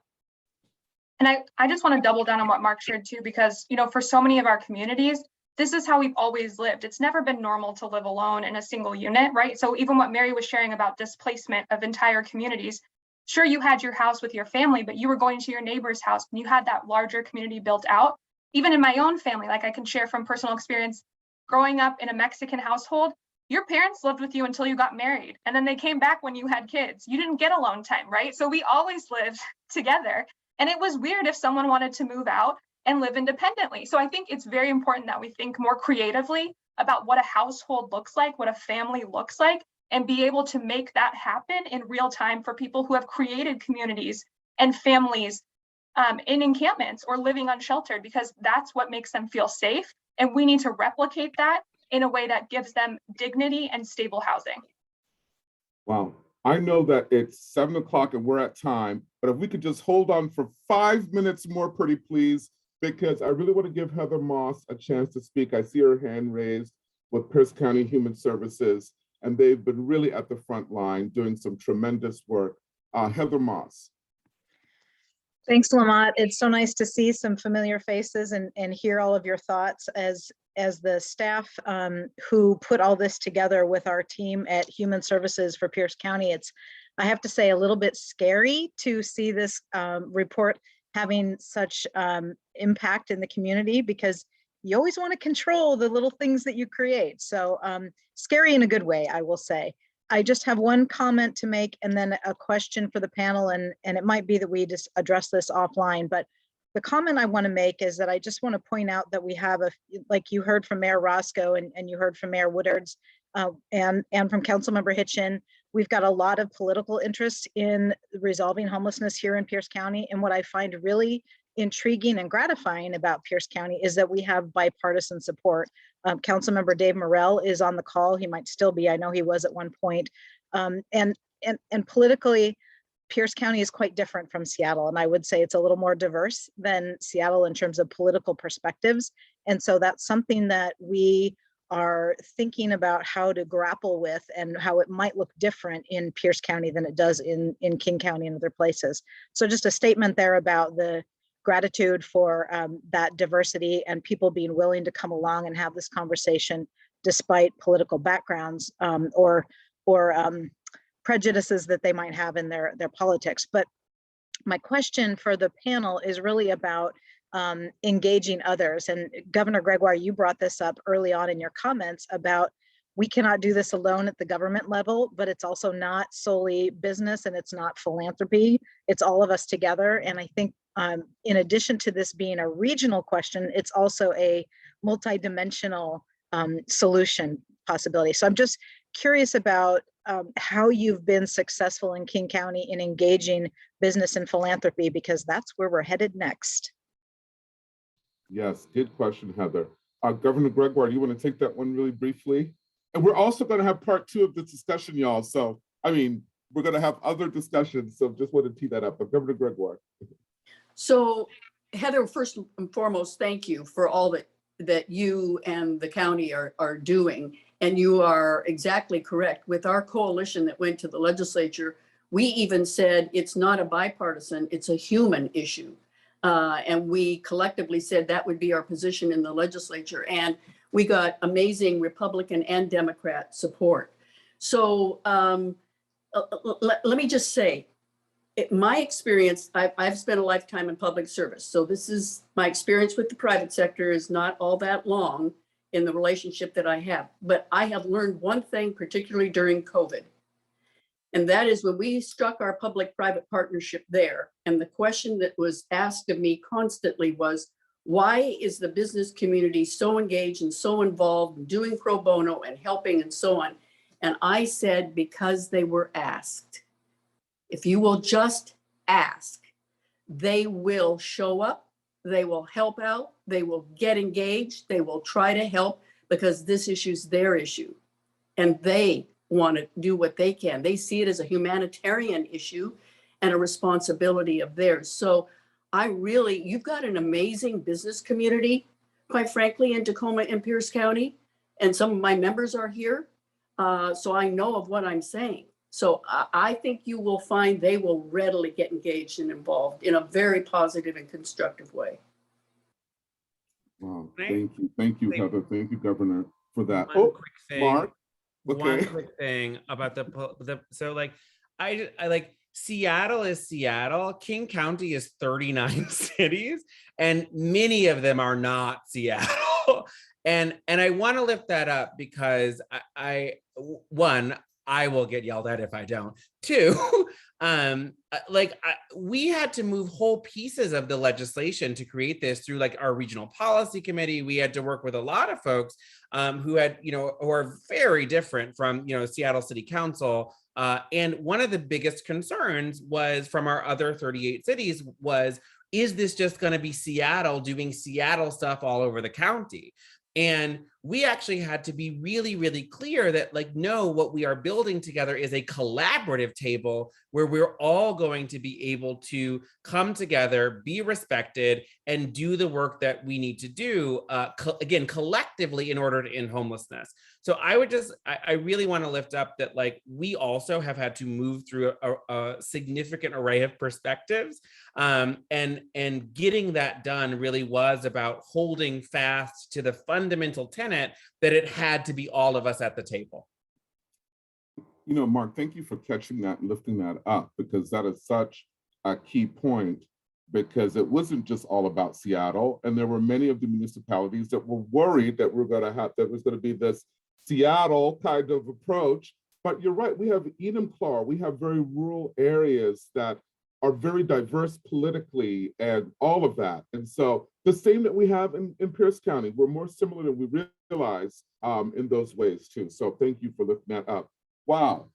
[SPEAKER 8] And I just want to double down on what Mark shared too, because, you know, for so many of our communities, this is how we've always lived. It's never been normal to live alone in a single unit, right? So even what Mary was sharing about displacement of entire communities, sure, you had your house with your family, but you were going to your neighbor's house and you had that larger community built out. Even in my own family, like I can share from personal experience, growing up in a Mexican household, your parents lived with you until you got married, and then they came back when you had kids. You didn't get alone time, right? So we always lived together. And it was weird if someone wanted to move out and live independently. So I think it's very important that we think more creatively about what a household looks like, what a family looks like, and be able to make that happen in real time for people who have created communities and families in encampments or living unsheltered, because that's what makes them feel safe. And we need to replicate that in a way that gives them dignity and stable housing.
[SPEAKER 2] Wow. I know that it's 7 o'clock and we're at time, but if we could just hold on for 5 minutes more, pretty please, because I really want to give Heather Moss a chance to speak. I see her hand raised with Pierce County Human Services, and they've been really at the front line doing some tremendous work. Heather Moss.
[SPEAKER 13] Thanks, Lamont. It's so nice to see some familiar faces and hear all of your thoughts as the staff who put all this together with our team at Human Services for Pierce County. It's, I have to say, a little bit scary to see this report having such impact in the community, because you always want to control the little things that you create. So scary in a good way, I will say. I just have one comment to make and then a question for the panel, and it might be that we just address this offline, but the comment I want to make is that I just want to point out that we have like you heard from Mayor Roscoe and you heard from Mayor Woodards and from Councilmember Hitchin, we've got a lot of political interest in resolving homelessness here in Pierce County. And what I find really intriguing and gratifying about Pierce County is that we have bipartisan support. Councilmember Dave Morrell is on the call. He might still be. I know he was at one point. And politically, Pierce County is quite different from Seattle. And I would say it's a little more diverse than Seattle in terms of political perspectives. And so that's something that we are thinking about how to grapple with and how it might look different in Pierce County than it does in King County and other places. So just a statement there about the gratitude for that diversity and people being willing to come along and have this conversation despite political backgrounds or prejudices that they might have in their politics. But my question for the panel is really about engaging others. And Governor Gregoire, you brought this up early on in your comments about we cannot do this alone at the government level, but it's also not solely business and it's not philanthropy. It's all of us together. And I think in addition to this being a regional question, it's also a multidimensional solution possibility. So I'm just curious about how you've been successful in King County in engaging business and philanthropy, because that's where we're headed next.
[SPEAKER 2] Yes, good question, Heather. Governor Gregoire, do you want to take that one really briefly? And we're also going to have part 2 of this discussion, y'all. So, I mean, we're going to have other discussions. So just want to tee that up. But Governor Gregoire.
[SPEAKER 7] So Heather, first and foremost, thank you for all that you and the county are doing. And you are exactly correct. With our coalition that went to the legislature, we even said it's not a bipartisan, it's a human issue. And we collectively said that would be our position in the legislature. And we got amazing Republican and Democrat support. So let me just say, my experience, I've spent a lifetime in public service. So this is my experience with the private sector is not all that long in the relationship that I have. But I have learned one thing, particularly during COVID. And that is when we struck our public-private partnership there. And the question that was asked of me constantly was, why is the business community so engaged and so involved in doing pro bono and helping and so on? And I said, because they were asked. If you will just ask, they will show up, they will help out, they will get engaged, they will try to help because this issue is their issue. And they want to do what they can. They see it as a humanitarian issue and a responsibility of theirs. So you've got an amazing business community, quite frankly, in Tacoma and Pierce County. And some of my members are here. So I know of what I'm saying. So I think you will find they will readily get engaged and involved in a very positive and constructive way.
[SPEAKER 2] Wow, thank you, Heather. Thank you, Governor, for that.
[SPEAKER 6] One quick thing.
[SPEAKER 2] Mark. Okay.
[SPEAKER 6] One quick thing about so like I like Seattle is Seattle. King County is 39 cities, and many of them are not Seattle. And I want to lift that up because I will get yelled at if I don't. Two, we had to move whole pieces of the legislation to create this through like our regional policy committee. We had to work with a lot of folks who had, who are very different from, Seattle City Council. And one of the biggest concerns was from our other 38 cities was, is this just going to be Seattle doing Seattle stuff all over the county? And we actually had to be really, really clear that no, what we are building together is a collaborative table where we're all going to be able to come together, be respected, and do the work that we need to do, again, collectively in order to end homelessness. So I really want to lift up that we also have had to move through a significant array of perspectives, and getting that done really was about holding fast to the fundamental tenet that it had to be all of us at the table.
[SPEAKER 2] Mark, thank you for catching that and lifting that up, because that is such a key point, because it wasn't just all about Seattle. And there were many of the municipalities that were worried that that was going to be this Seattle kind of approach. But you're right, we have Enumclaw, we have very rural areas that are very diverse politically and all of that. And so the same that we have in Pierce County, we're more similar than we realize in those ways too. So thank you for lifting that up. Wow.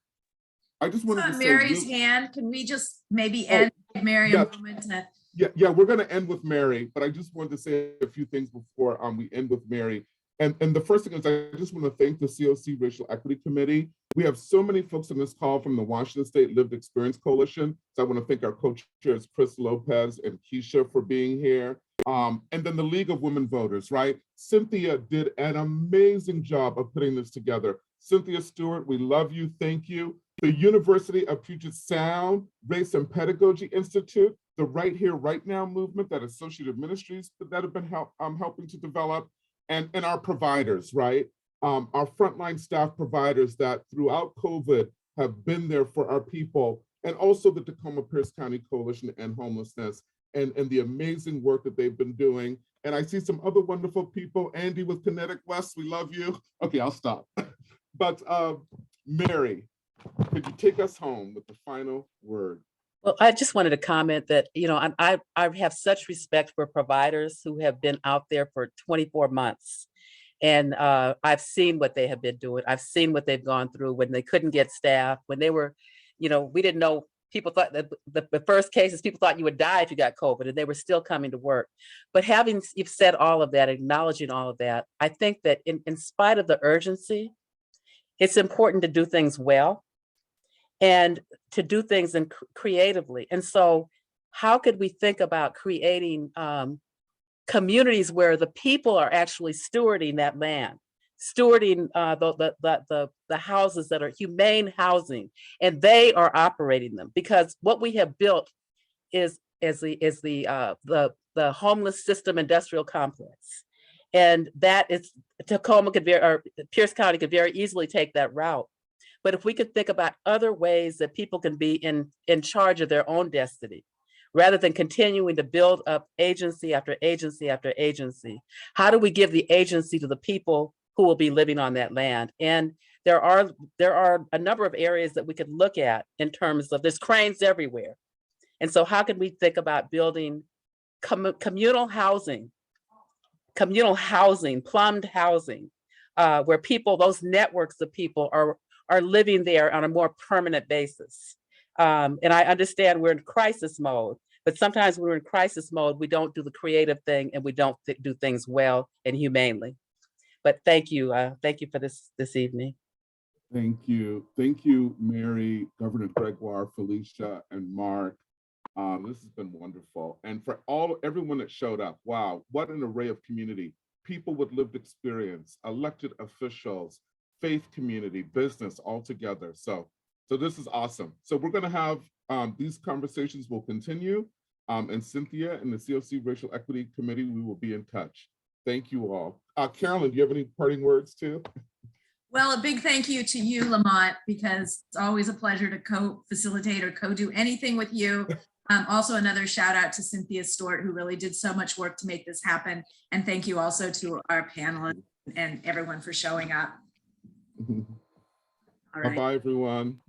[SPEAKER 2] I just wanted to say—
[SPEAKER 5] Mary's hand. Can we just maybe end with Mary a moment?
[SPEAKER 2] Yeah, we're going to end with Mary, but I just wanted to say a few things before we end with Mary. And the first thing is I just want to thank the COC Racial Equity Committee. We have so many folks on this call from the Washington State Lived Experience Coalition. So I want to thank our co-chairs, Chris Lopez and Keisha, for being here. And then the League of Women Voters, right? Cynthia did an amazing job of putting this together. Cynthia Stewart, we love you, thank you. The University of Puget Sound Race and Pedagogy Institute, the Right Here, Right Now movement that Associated Ministries that have been helping to develop, and our providers, right? Our frontline staff providers that throughout COVID have been there for our people, and also the Tacoma-Pierce County Coalition to End Homelessness, and the amazing work that they've been doing. And I see some other wonderful people. Andy with Kinetic West, we love you. Okay, I'll stop. But Mary, could you take us home with the final word?
[SPEAKER 9] Well, I just wanted to comment that, I have such respect for providers who have been out there for 24 months. And I've seen what they have been doing. I've seen what they've gone through when they couldn't get staff, when they were, we didn't know, people thought that the first cases, people thought you would die if you got COVID, and they were still coming to work. But you've said all of that, acknowledging all of that, I think that in spite of the urgency, it's important to do things well and to do things creatively. And so how could we think about creating communities where the people are actually stewarding that land, stewarding the houses that are humane housing, and they are operating them? Because what we have built is the homeless system industrial complex. And that is, Pierce County could very easily take that route. But if we could think about other ways that people can be in charge of their own destiny, rather than continuing to build up agency after agency after agency, how do we give the agency to the people who will be living on that land? And there are a number of areas that we could look at in terms of, there's cranes everywhere. And so how can we think about building communal housing, plumbed housing, where people, those networks of people are living there on a more permanent basis. And I understand we're in crisis mode, but sometimes when we're in crisis mode, we don't do the creative thing and we don't do things well and humanely. But thank you for this evening.
[SPEAKER 2] Thank you, Mary, Governor Gregoire, Felicia, and Mark. This has been wonderful. And for everyone that showed up, wow, what an array of community. People with lived experience, elected officials, faith community, business, all together. So this is awesome. So we're gonna have, these conversations will continue. And Cynthia and the COC Racial Equity Committee, we will be in touch. Thank you all. Carolyn, do you have any parting words too?
[SPEAKER 5] Well, a big thank you to you, Lamont, because it's always a pleasure to co-facilitate or co-do anything with you. Also, another shout out to Cynthia Stewart, who really did so much work to make this happen. And thank you also to our panelists and everyone for showing up.
[SPEAKER 2] All right. Bye-bye, everyone.